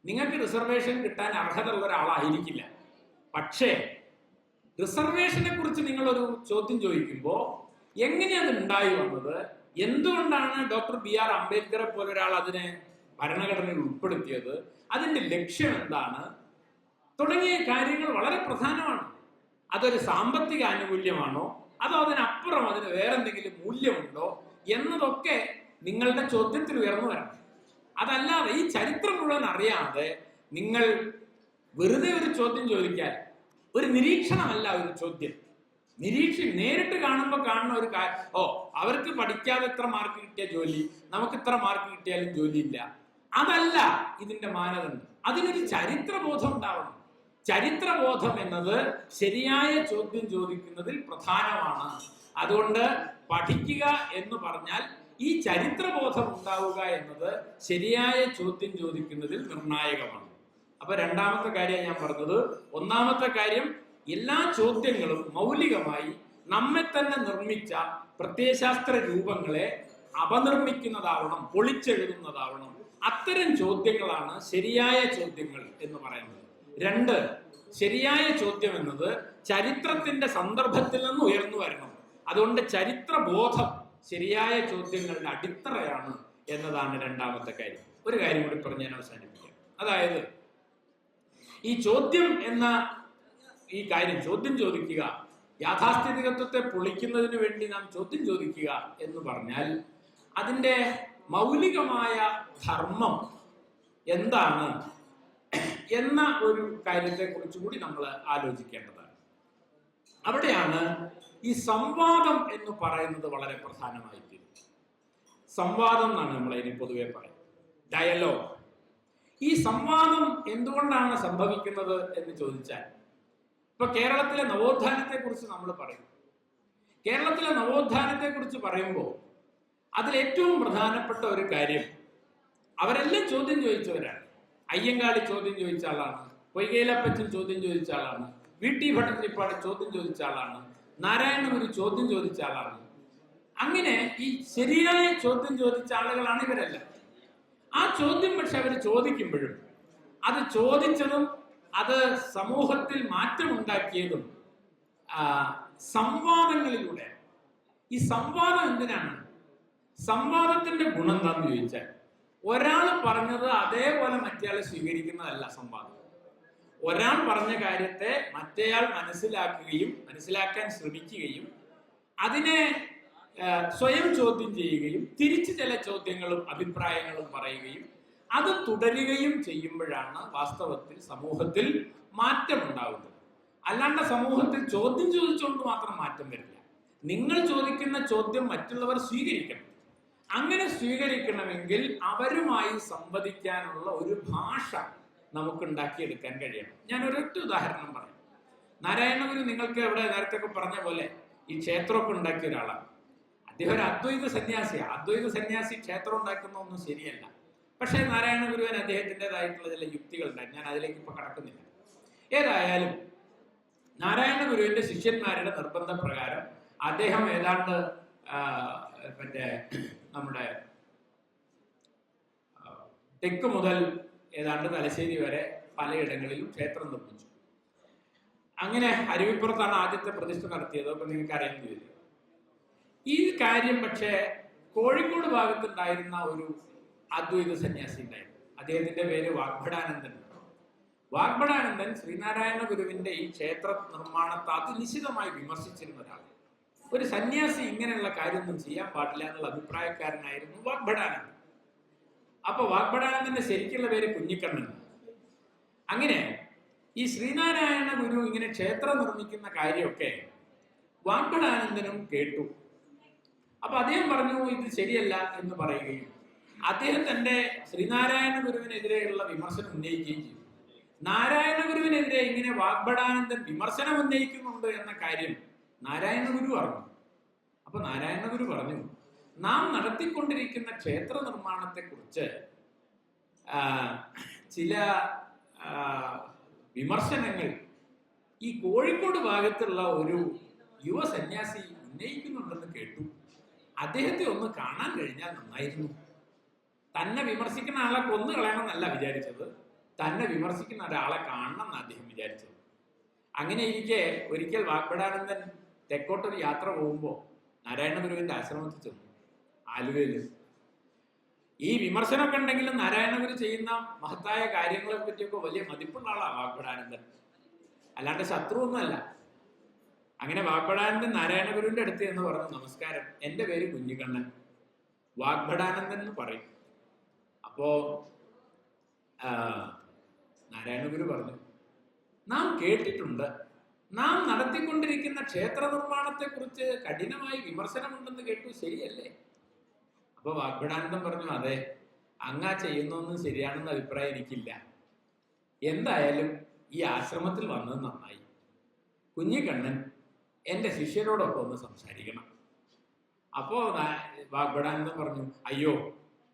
നിങ്ങൾക്ക് റിസർവേഷൻ കിട്ടാൻ അർഹത ഉള്ള ഒരാളായിരിക്കില്ല. പക്ഷേ റിസർവേഷനെ കുറിച്ച് നിങ്ങളൊരു ചോദ്യം ചോദിക്കുമ്പോൾ എങ്ങനെയാണ് ഉണ്ടായി വന്നത്, എന്തുകൊണ്ടാണ് ഡോക്ടർ BR അംബേദ്കറെ പോലെ ഒരാൾ അതിനെ ഭരണഘടനയിൽ ഉൾപ്പെടുത്തിയത്, അതിന്റെ ലക്ഷ്യം എന്താണ് തുടങ്ങിയ കാര്യങ്ങൾ വളരെ പ്രധാനമാണ്. അതൊരു സാമ്പത്തിക ആനുകൂല്യമാണോ അതോ അതിനപ്പുറം അതിന് വേറെന്തെങ്കിലും മൂല്യമുണ്ടോ എന്നതൊക്കെ നിങ്ങളുടെ ചോദ്യത്തിൽ ഉയർന്നു വരണം. അതല്ലാതെ ഈ ചരിത്രം മുഴുവൻ അറിയാതെ നിങ്ങൾ വെറുതെ ഒരു ചോദ്യം ചോദിക്കാൻ, ഒരു നിരീക്ഷണമല്ല ഒരു ചോദ്യം. നേരിട്ട് കാണുമ്പോൾ കാണുന്ന ഒരു അവർക്ക് പഠിക്കാതെ ഇത്ര മാർക്ക് കിട്ടിയ ജോലി, നമുക്ക് ഇത്ര മാർക്ക് കിട്ടിയാലും ജോലിയില്ല, അതല്ല ഇതിന്റെ മാനദണ്ഡം. അതിനൊരു ചരിത്രബോധം ഉണ്ടാവണം. ചരിത്രബോധം എന്നത് ശരിയായ ചോദ്യം ചോദിക്കുന്നതിൽ പ്രധാനമാണ്. അതുകൊണ്ട് പഠിക്കുക എന്ന് പറഞ്ഞാൽ ഈ ചരിത്രബോധം ഉണ്ടാവുക എന്നത് ശരിയായ ചോദ്യം ചോദിക്കുന്നതിൽ നിർണായകമാണ്. അപ്പൊ രണ്ടാമത്തെ കാര്യം ഞാൻ പറഞ്ഞത്. ഒന്നാമത്തെ കാര്യം, എല്ലാ ചോദ്യങ്ങളും മൗലികമായി നമ്മെ തന്നെ നിർമ്മിച്ച പ്രത്യയശാസ്ത്ര രൂപങ്ങളെ അപനിർമ്മിക്കുന്നതാവണം, പൊളിച്ചെഴുതുന്നതാവണം. അത്തരം ചോദ്യങ്ങളാണ് ശരിയായ ചോദ്യങ്ങൾ എന്ന് പറയുന്നത്. രണ്ട്, ശരിയായ ചോദ്യം എന്നത് ചരിത്രത്തിന്റെ സന്ദർഭത്തിൽ നിന്ന് ഉയർന്നു വരണം. അതുകൊണ്ട് ചരിത്രബോധം ശരിയായ ചോദ്യങ്ങളുടെ അടിത്തറയാണ് എന്നതാണ് രണ്ടാമത്തെ കാര്യം. ഒരു കാര്യം കൂടി പറഞ്ഞ് ഞാൻ അവസാനിപ്പിക്കാം. അതായത് ഈ ചോദ്യം എന്ന ഈ കാര്യം, ചോദ്യം ചോദിക്കുക, യാഥാസ്ഥിതികത്വത്തെ പൊളിക്കുന്നതിന് വേണ്ടി നാം ചോദ്യം ചോദിക്കുക എന്ന് പറഞ്ഞാൽ അതിൻ്റെ മൗലികമായ ധർമ്മം എന്താണ് എന്ന ഒരു കാര്യത്തെ കുറിച്ച് കൂടി നമ്മൾ ആലോചിക്കേണ്ടതാണ്. അവിടെയാണ് ഈ സംവാദം എന്ന് പറയുന്നത് വളരെ പ്രധാനമായി തീരുന്നത്. സംവാദം എന്നാണ് നമ്മൾ അതിന് പൊതുവെ പറയുന്നത്, ഡയലോഗ്. ഈ സംവാദം എന്തുകൊണ്ടാണ് സംഭവിക്കുന്നത് എന്ന് ചോദിച്ചാൽ, ഇപ്പൊ കേരളത്തിലെ നവോത്ഥാനത്തെ കുറിച്ച് നമ്മൾ പറയും. കേരളത്തിലെ നവോത്ഥാനത്തെ കുറിച്ച് പറയുമ്പോൾ അതിലേറ്റവും പ്രധാനപ്പെട്ട ഒരു കാര്യം, അവരെല്ലാം ചോദ്യം ചോദിച്ചവരാണ്. അയ്യങ്കാളി ചോദ്യം ചോദിച്ച ആളാണ്, പൊയ്കയിലപ്പച്ചൻ ചോദ്യം ചോദിച്ച ആളാണ്, VT ഭട്ടതിരിപ്പാട് ചോദ്യം ചോദിച്ച ആളാണ്, നാരായണ ഗുരു ചോദ്യം ചോദിച്ച ആളാണ്. അങ്ങനെ ഈ ശരിയായ ചോദ്യം ചോദിച്ച ആളുകളാണ് ഇവരെല്ലാം. ആ ചോദ്യം പക്ഷെ അവർ ചോദിക്കുമ്പോഴും അത് ചോദിച്ചതും അത് സമൂഹത്തിൽ മാറ്റമുണ്ടാക്കിയതും സംവാദങ്ങളിലൂടെ. ഈ സംവാദം എന്തിനാണ്? സംവാദത്തിന്റെ ഗുണം എന്താണെന്ന് ചോദിച്ചാൽ, ഒരാൾ പറഞ്ഞത് അതേപോലെ മറ്റേയാൾ സ്വീകരിക്കുന്നതല്ല സംവാദം. ഒരാൾ പറഞ്ഞ കാര്യത്തെ മറ്റേയാൾ മനസ്സിലാക്കാൻ ശ്രമിക്കുകയും അതിനെ സ്വയം ചോദ്യം ചെയ്യുകയും തിരിച്ച് ചില ചോദ്യങ്ങളും അഭിപ്രായങ്ങളും പറയുകയും അത് തുടരുകയും ചെയ്യുമ്പോഴാണ് വാസ്തവത്തിൽ സമൂഹത്തിൽ മാറ്റം ഉണ്ടാകുന്നത്. അല്ലാണ്ട് സമൂഹത്തിൽ ചോദ്യം ചോദിച്ചുകൊണ്ട് മാത്രം മാറ്റം വരില്ല. നിങ്ങൾ ചോദിക്കുന്ന ചോദ്യം മറ്റുള്ളവർ സ്വീകരിക്കണം. അങ്ങനെ സ്വീകരിക്കണമെങ്കിൽ അവരുമായി സംവദിക്കാനുള്ള ഒരു ഭാഷ നമുക്ക് ഉണ്ടാക്കിയെടുക്കാൻ കഴിയണം. ഞാൻ ഒരൊറ്റ ഉദാഹരണം പറയാം. നാരായണ ഗുരു നിങ്ങൾക്ക് ഇവിടെ നേരത്തെ പറഞ്ഞ പോലെ ഈ ക്ഷേത്രമൊക്കെ ഉണ്ടാക്കിയ ഒരാളാണ്. അദ്ദേഹം ഒരു അദ്വൈത സന്യാസിയാണ്. അദ്വൈത സന്യാസി ക്ഷേത്രം ഉണ്ടാക്കുന്ന ഒന്നും ശരിയല്ല. പക്ഷേ നാരായണ ഗുരുവിന് അദ്ദേഹത്തിൻ്റെതായിട്ടുള്ള ചില യുക്തികളുണ്ടായിരുന്നു. ഞാൻ അതിലേക്ക് ഇപ്പൊ കടക്കുന്നില്ല. ഏതായാലും നാരായണ ഗുരുവിന്റെ ശിഷ്യന്മാരുടെ നിർബന്ധപ്രകാരം അദ്ദേഹം ഏതാണ്ട് നമ്മുടെ തെക്ക് മുതൽ ഏതാണ്ട് തലശ്ശേരി വരെ പലയിടങ്ങളിലും ക്ഷേത്രം നിർമ്മിച്ചു. അങ്ങനെ അരുവിപ്പുറത്താണ് ആദ്യത്തെ പ്രതിഷ്ഠ നടത്തിയത്. അപ്പൊ നിങ്ങൾക്ക് അറിയാൻ വരും. ഈ കാര്യം പക്ഷേ കോഴിക്കോട് ഭാഗത്തുണ്ടായിരുന്ന ഒരു അദ്വൈത സന്യാസി ഉണ്ടായിരുന്നു. അദ്ദേഹത്തിന്റെ പേര് വാഗ്ഭടാനന്ദൻ. വാഗ്ഭടാനന്ദൻ ശ്രീനാരായണ ഗുരുവിന്റെ ഈ ക്ഷേത്ര നിർമ്മാണത്തെ അതിനിശിതമായി വിമർശിച്ചിരുന്ന ഒരാളാണ്. ഒരു സന്യാസി ഇങ്ങനെയുള്ള കാര്യമൊന്നും ചെയ്യാൻ പാടില്ല എന്നുള്ള അഭിപ്രായക്കാരനായിരുന്നു വാഗ്ഭടാനന്ദൻ. അപ്പൊ വാഗ്ഭടാനന്ദന്റെ ശരിക്കുള്ള പേര് കുഞ്ഞിക്കണ്ണൻ. അങ്ങനെ ഈ ശ്രീനാരായണ ഗുരു ഇങ്ങനെ ക്ഷേത്രം നിർമ്മിക്കുന്ന കാര്യമൊക്കെ വാഗ്ഭടാനന്ദനും കേട്ടു. അപ്പൊ അദ്ദേഹം പറഞ്ഞു ഇത് ശരിയല്ല എന്ന് പറയുകയും അദ്ദേഹം തന്റെ ശ്രീനാരായണ ഗുരുവിനെതിരെയുള്ള വിമർശനം ഉന്നയിക്കുകയും ചെയ്തു. നാരായണ ഗുരുവിനെതിരെ ഇങ്ങനെ വാഗ്ഭടാനന്ദൻ വിമർശനം ഉന്നയിക്കുന്നുണ്ട് എന്ന കാര്യം നാരായണ ഗുരു അറിഞ്ഞു. അപ്പൊ നാരായണ ഗുരു പറഞ്ഞു, നാം നടത്തിക്കൊണ്ടിരിക്കുന്ന ക്ഷേത്ര നിർമ്മാണത്തെ കുറിച്ച് ചില വിമർശനങ്ങൾ ഈ കോഴിക്കോട് ഭാഗത്തുള്ള ഒരു യുവ സന്യാസി ഉന്നയിക്കുന്നുണ്ടെന്ന് കേട്ടു. അദ്ദേഹത്തെ ഒന്ന് കാണാൻ കഴിഞ്ഞാൽ നന്നായിരുന്നു. തന്നെ വിമർശിക്കുന്ന ആളെ കൊന്നു കളയണമെന്നല്ല വിചാരിച്ചത്, തന്നെ വിമർശിക്കുന്ന ഒരാളെ കാണണം എന്ന് അദ്ദേഹം വിചാരിച്ചത്. അങ്ങനെ ഇരിക്കെ ഒരിക്കൽ വാഗ്ഭടാനന്ദൻ തെക്കോട്ടൊരു യാത്ര പോകുമ്പോൾ നാരായണ ഗുരുവിന്റെ ആശ്രമത്തിൽ ചെന്നു, ആലുവയിൽ. ഈ വിമർശനമൊക്കെ ഉണ്ടെങ്കിലും നാരായണ ഗുരു ചെയ്യുന്ന മഹത്തായ കാര്യങ്ങളെ പറ്റിയൊക്കെ വലിയ മതിപ്പുള്ള ആളാണ് വാഗ്ഭടാനന്ദൻ, അല്ലാണ്ട് ശത്രുവൊന്നുമല്ല. അങ്ങനെ വാഗ്ഭടാനന്ദൻ നാരായണ ഗുരുവിന്റെ അടുത്ത് എന്ന് പറഞ്ഞു, നമസ്കാരം, എൻ്റെ പേര് കുഞ്ഞിക്കണ്ണൻ, വാഗ്ഭടാനന്ദൻ എന്ന് പറയും. അപ്പോ നാരായണ ഗുരു പറഞ്ഞു, നാം കേട്ടിട്ടുണ്ട്, നാം നടത്തിക്കൊണ്ടിരിക്കുന്ന ക്ഷേത്ര നിർമ്മാണത്തെ കുറിച്ച് കഠിനമായി വിമർശനമുണ്ടെന്ന് കേട്ടു, ശരിയല്ലേ? അപ്പൊ വാഗ്ഭടാനന്ദൻ പറഞ്ഞു, അതെ, അങ്ങാ ചെയ്യുന്നൊന്നും ശരിയാണെന്ന അഭിപ്രായം എനിക്കില്ല. എന്തായാലും ഈ ആശ്രമത്തിൽ വന്നത് നന്നായി. കുഞ്ഞിക്കണ്ണൻ എൻ്റെ ശിഷ്യരോടൊപ്പം ഒന്ന് സംസാരിക്കണം. അപ്പോൾ വാഗ്ഭടാനന്ദൻ പറഞ്ഞു, അയ്യോ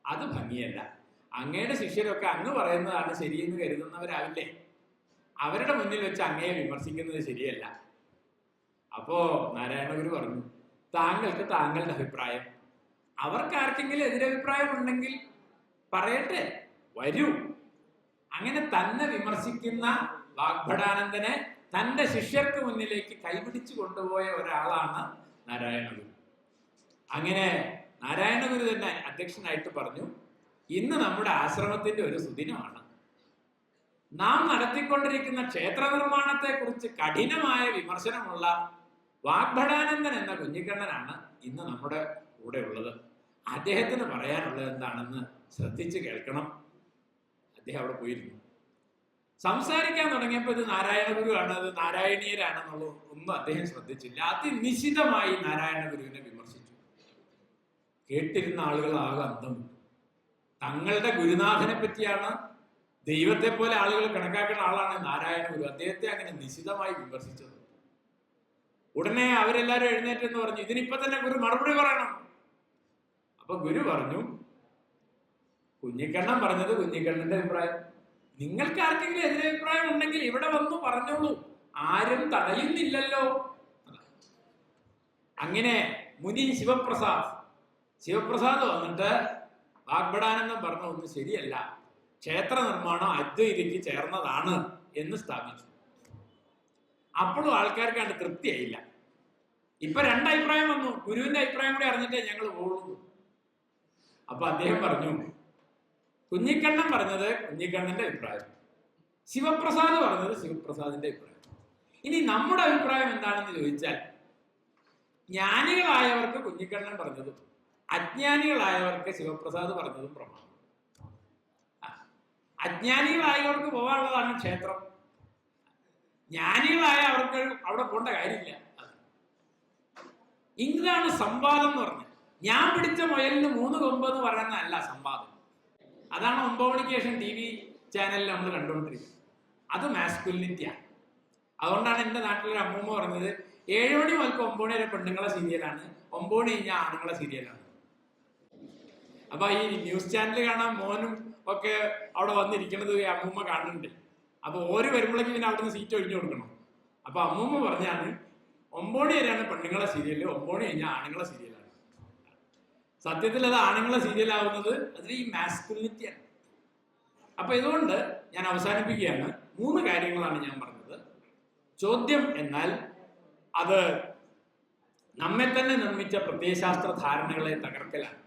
അത് ഭംഗിയല്ല. അങ്ങയുടെ ശിഷ്യരൊക്കെ അങ്ങ് പറയുന്നതാണ് ശരിയെന്ന് കരുതുന്നവരാവില്ലേ, അവരുടെ മുന്നിൽ വെച്ച് അങ്ങയെ വിമർശിക്കുന്നത് ശരിയല്ല. അപ്പോ നാരായണഗുരു പറഞ്ഞു, താങ്കൾക്ക് താങ്കളുടെ അഭിപ്രായം, അവർക്ക് ആർക്കെങ്കിലും എതിരഭിപ്രായം ഉണ്ടെങ്കിൽ പറയട്ടെ, വരൂ. അങ്ങനെ തന്നെ വിമർശിക്കുന്ന വാഗ്ഭടാനന്ദനെ തൻ്റെ ശിഷ്യർക്ക് മുന്നിലേക്ക് കൈപിടിച്ചു കൊണ്ടുപോയ ഒരാളാണ് നാരായണഗുരു. അങ്ങനെ നാരായണഗുരു തന്നെ അധ്യക്ഷനായിട്ട് പറഞ്ഞു, ഇന്ന് നമ്മുടെ ആശ്രമത്തിന്റെ ഒരു സുദിനമാണ്. നാം നടത്തിക്കൊണ്ടിരിക്കുന്ന ക്ഷേത്ര നിർമ്മാണത്തെ കുറിച്ച് കഠിനമായ വിമർശനമുള്ള വാഗ്ഭടാനന്ദൻ എന്ന കുഞ്ഞിക്കണ്ണനാണ് ഇന്ന് നമ്മുടെ കൂടെ ഉള്ളത്. അദ്ദേഹത്തിന് പറയാനുള്ളത് എന്താണെന്ന് ശ്രദ്ധിച്ച് കേൾക്കണം. അദ്ദേഹം അവിടെ പോയിരുന്നു. സംസാരിക്കാൻ തുടങ്ങിയപ്പോൾ ഇത് നാരായണഗുരു ആണ്, അത് നാരായണീയരാണെന്നുള്ളത് ഒന്നും അദ്ദേഹം ശ്രദ്ധിച്ചില്ല. അതിനിശിതമായി നാരായണഗുരുവിനെ വിമർശിച്ചു. കേട്ടിരുന്ന ആളുകൾ ആകെ അന്തം വിട്ടു. തങ്ങളുടെ ഗുരുനാഥനെ പറ്റിയാണ്, ദൈവത്തെ പോലെ ആളുകൾ കണക്കാക്കുന്ന ആളാണ് നാരായണഗുരു. അദ്ദേഹത്തെ അങ്ങനെ നിശിതമായി വിമർശിച്ചത്. ഉടനെ അവരെല്ലാരും എഴുന്നേറ്റെന്ന് പറഞ്ഞു, ഇതിനിപ്പോ തന്നെ ഗുരു മറുപടി പറയണം. അപ്പൊ ഗുരു പറഞ്ഞു, കുഞ്ഞിക്കണ്ണൻ പറഞ്ഞത് കുഞ്ഞിക്കണ്ണന്റെ അഭിപ്രായം, നിങ്ങൾക്ക് ആർക്കെങ്കിലും എതിരഭിപ്രായം ഉണ്ടെങ്കിൽ ഇവിടെ വന്നു പറഞ്ഞോളൂ, ആരും തടയുന്നില്ലല്ലോ. അങ്ങനെ മുനി ശിവപ്രസാദ് വന്നിട്ട് വാഗ്ഭടാനന്ദൻ പറഞ്ഞ ഒന്നും ശരിയല്ല, ക്ഷേത്ര നിർമ്മാണം അദ്വൈതിക്ക് ചേർന്നതാണ് എന്ന് സ്ഥാപിച്ചു. അപ്പോഴും ആൾക്കാർക്കാണ് തൃപ്തിയായില്ല. ഇപ്പൊ രണ്ടഭിപ്രായം വന്നു, ഗുരുവിന്റെ അഭിപ്രായം കൂടി അറിഞ്ഞിട്ടേ ഞങ്ങൾ പോകുള്ളൂ. അപ്പൊ അദ്ദേഹം പറഞ്ഞു, കുഞ്ഞിക്കണ്ണൻ പറഞ്ഞത് കുഞ്ഞിക്കണ്ണന്റെ അഭിപ്രായം, ശിവപ്രസാദ് പറഞ്ഞത് ശിവപ്രസാദിന്റെ അഭിപ്രായം. ഇനി നമ്മുടെ അഭിപ്രായം എന്താണെന്ന് ചോദിച്ചാൽ, ജ്ഞാനികളായവർക്ക് കുഞ്ഞിക്കണ്ണൻ പറഞ്ഞതും അജ്ഞാനികളായവർക്ക് ശിവപ്രസാദ് പറഞ്ഞതും പ്രമാണം. അജ്ഞാനികളായവർക്ക് പോകാനുള്ളതാണ് ക്ഷേത്രം, ജ്ഞാനികളായ അവർക്ക് അവിടെ പോകേണ്ട കാര്യമില്ല. ഇതാണ് സംവാദം എന്ന് പറഞ്ഞത്. ഞാൻ പിടിച്ച മുയലിന് 3 കൊമ്പ് എന്ന് പറയുന്നതല്ല സംവാദം. അതാണ് 9 മണിക്ക് ശേഷം TV ചാനലിൽ നമ്മൾ കണ്ടുകൊണ്ടിരിക്കുന്നത്. അത് മാസ്കുലിനിറ്റിയാണ്. അതുകൊണ്ടാണ് എൻ്റെ നാട്ടിലൊരു അമ്മൂമ്മ പറഞ്ഞത്, 7 മണി മുതൽ 9 മണി വരെ പെണ്ണുങ്ങളെ സീരിയലാണ്, 9 മണി കഴിഞ്ഞാൽ ആണുങ്ങളെ സീരിയലാണ്. അപ്പൊ ഈ ന്യൂസ് ചാനൽ കാണാൻ മോനും ഒക്കെ അവിടെ വന്നിരിക്കുന്നത് ഈ അമ്മൂമ്മ കാണുന്നുണ്ട്. അപ്പൊ ഓര് വരുമ്പോഴേക്കും പിന്നെ അവിടുന്ന് സീറ്റ് ഒഴിഞ്ഞു കൊടുക്കണം. അപ്പൊ അമ്മൂമ്മ പറഞ്ഞാണ്, 9 മണി വരെയാണ് പെണ്ണുങ്ങളെ സീരിയല്, 9 മണി കഴിഞ്ഞാൽ ആണുങ്ങളെ സീരിയലാണ്. സത്യത്തിൽ അത് ആണുങ്ങളെ സീരിയലാവുന്നത് അതിൽ ഈ മാസ്കുലിനിറ്റിയാണ്. അപ്പൊ ഇതുകൊണ്ട് ഞാൻ അവസാനിപ്പിക്കുകയാണ്. 3 കാര്യങ്ങളാണ് ഞാൻ പറഞ്ഞത്. ചോദ്യം എന്നാൽ അത് നമ്മെ തന്നെ നിർമ്മിച്ച പ്രത്യയശാസ്ത്ര ധാരണകളെ തകർക്കലാണ്.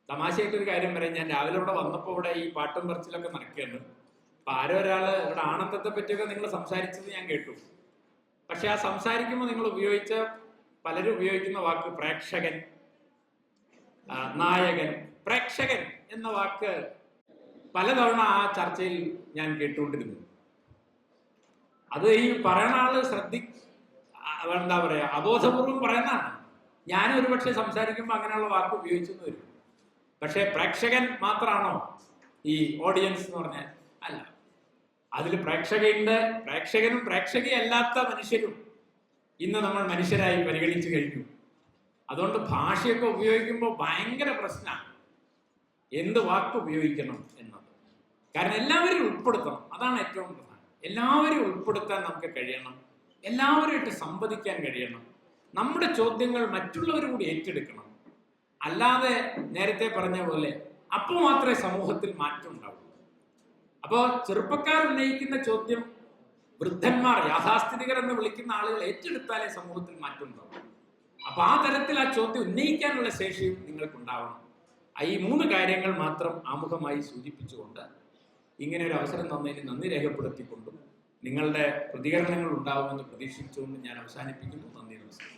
തമാശയായിട്ടൊരു കാര്യം പറയാം, ഞാൻ രാവിലെ ഇവിടെ വന്നപ്പോൾ ഇവിടെ ഈ പാട്ടും പറച്ചിലൊക്കെ നടക്കുകയാണ്. അപ്പൊ ആരോ ഒരാള് ഇവിടെ ആണത്തത്തെ പറ്റിയൊക്കെ നിങ്ങൾ സംസാരിച്ചത് ഞാൻ കേട്ടു. പക്ഷെ ആ സംസാരിക്കുമ്പോൾ നിങ്ങൾ പലരും ഉപയോഗിക്കുന്ന വാക്ക് പ്രേക്ഷകൻ, നായകൻ. പ്രേക്ഷകൻ എന്ന വാക്ക് പലതവണ ആ ചർച്ചയിൽ ഞാൻ കേട്ടുകൊണ്ടിരുന്നു. അത് ഈ പറയുന്ന ആള് എന്താ പറയാ, അബോധപൂർവം പറയുന്നതാണ്. ഞാനും ഒരുപക്ഷെ സംസാരിക്കുമ്പോൾ അങ്ങനെയുള്ള വാക്ക് ഉപയോഗിച്ചെന്ന് വരും. പക്ഷെ പ്രേക്ഷകൻ മാത്രമാണോ ഈ ഓഡിയൻസ് എന്ന് പറഞ്ഞാൽ? അല്ല. അതിൽ പ്രേക്ഷകനും പ്രേക്ഷകയല്ലാത്ത മനുഷ്യരും ഇന്ന് നമ്മൾ മനുഷ്യരായി പരിഗണിച്ചു കഴിഞ്ഞു. അതുകൊണ്ട് ഭാഷയൊക്കെ ഉപയോഗിക്കുമ്പോൾ ഭയങ്കര പ്രശ്നമാണ് എന്ത് വാക്ക് ഉപയോഗിക്കണം എന്നത്. കാരണം എല്ലാവരും ഉൾപ്പെടുത്തണം, അതാണ് ഏറ്റവും പ്രധാനം. എല്ലാവരും ഉൾപ്പെടുത്താൻ നമുക്ക് കഴിയണം, എല്ലാവരുമായിട്ട് സംവദിക്കാൻ കഴിയണം. നമ്മുടെ ചോദ്യങ്ങൾ മറ്റുള്ളവർ കൂടി ഏറ്റെടുക്കണം. അല്ലാതെ നേരത്തെ പറഞ്ഞ പോലെ അപ്പോൾ മാത്രമേ സമൂഹത്തിൽ മാറ്റം ഉണ്ടാവൂ. അപ്പോൾ ചെറുപ്പക്കാർ ഉന്നയിക്കുന്ന ചോദ്യം വൃദ്ധന്മാർ, യാഥാസ്ഥിതികർ എന്ന് വിളിക്കുന്ന ആളുകൾ ഏറ്റെടുത്താലേ സമൂഹത്തിൽ മാറ്റം ഉണ്ടാവും. അപ്പൊ ആ തരത്തിൽ ആ ചോദ്യം ഉന്നയിക്കാനുള്ള ശേഷിയും നിങ്ങൾക്കുണ്ടാവണം. ഈ 3 കാര്യങ്ങൾ മാത്രം ആമുഖമായി സൂചിപ്പിച്ചുകൊണ്ട് ഇങ്ങനെ ഒരു അവസരം തന്നതിന് നന്ദി രേഖപ്പെടുത്തിക്കൊണ്ടും നിങ്ങളുടെ പ്രതികരണങ്ങൾ ഉണ്ടാവുമെന്ന് പ്രതീക്ഷിച്ചുകൊണ്ട് ഞാൻ അവസാനിപ്പിക്കുന്നു. നന്ദി, നമസ്കാരം.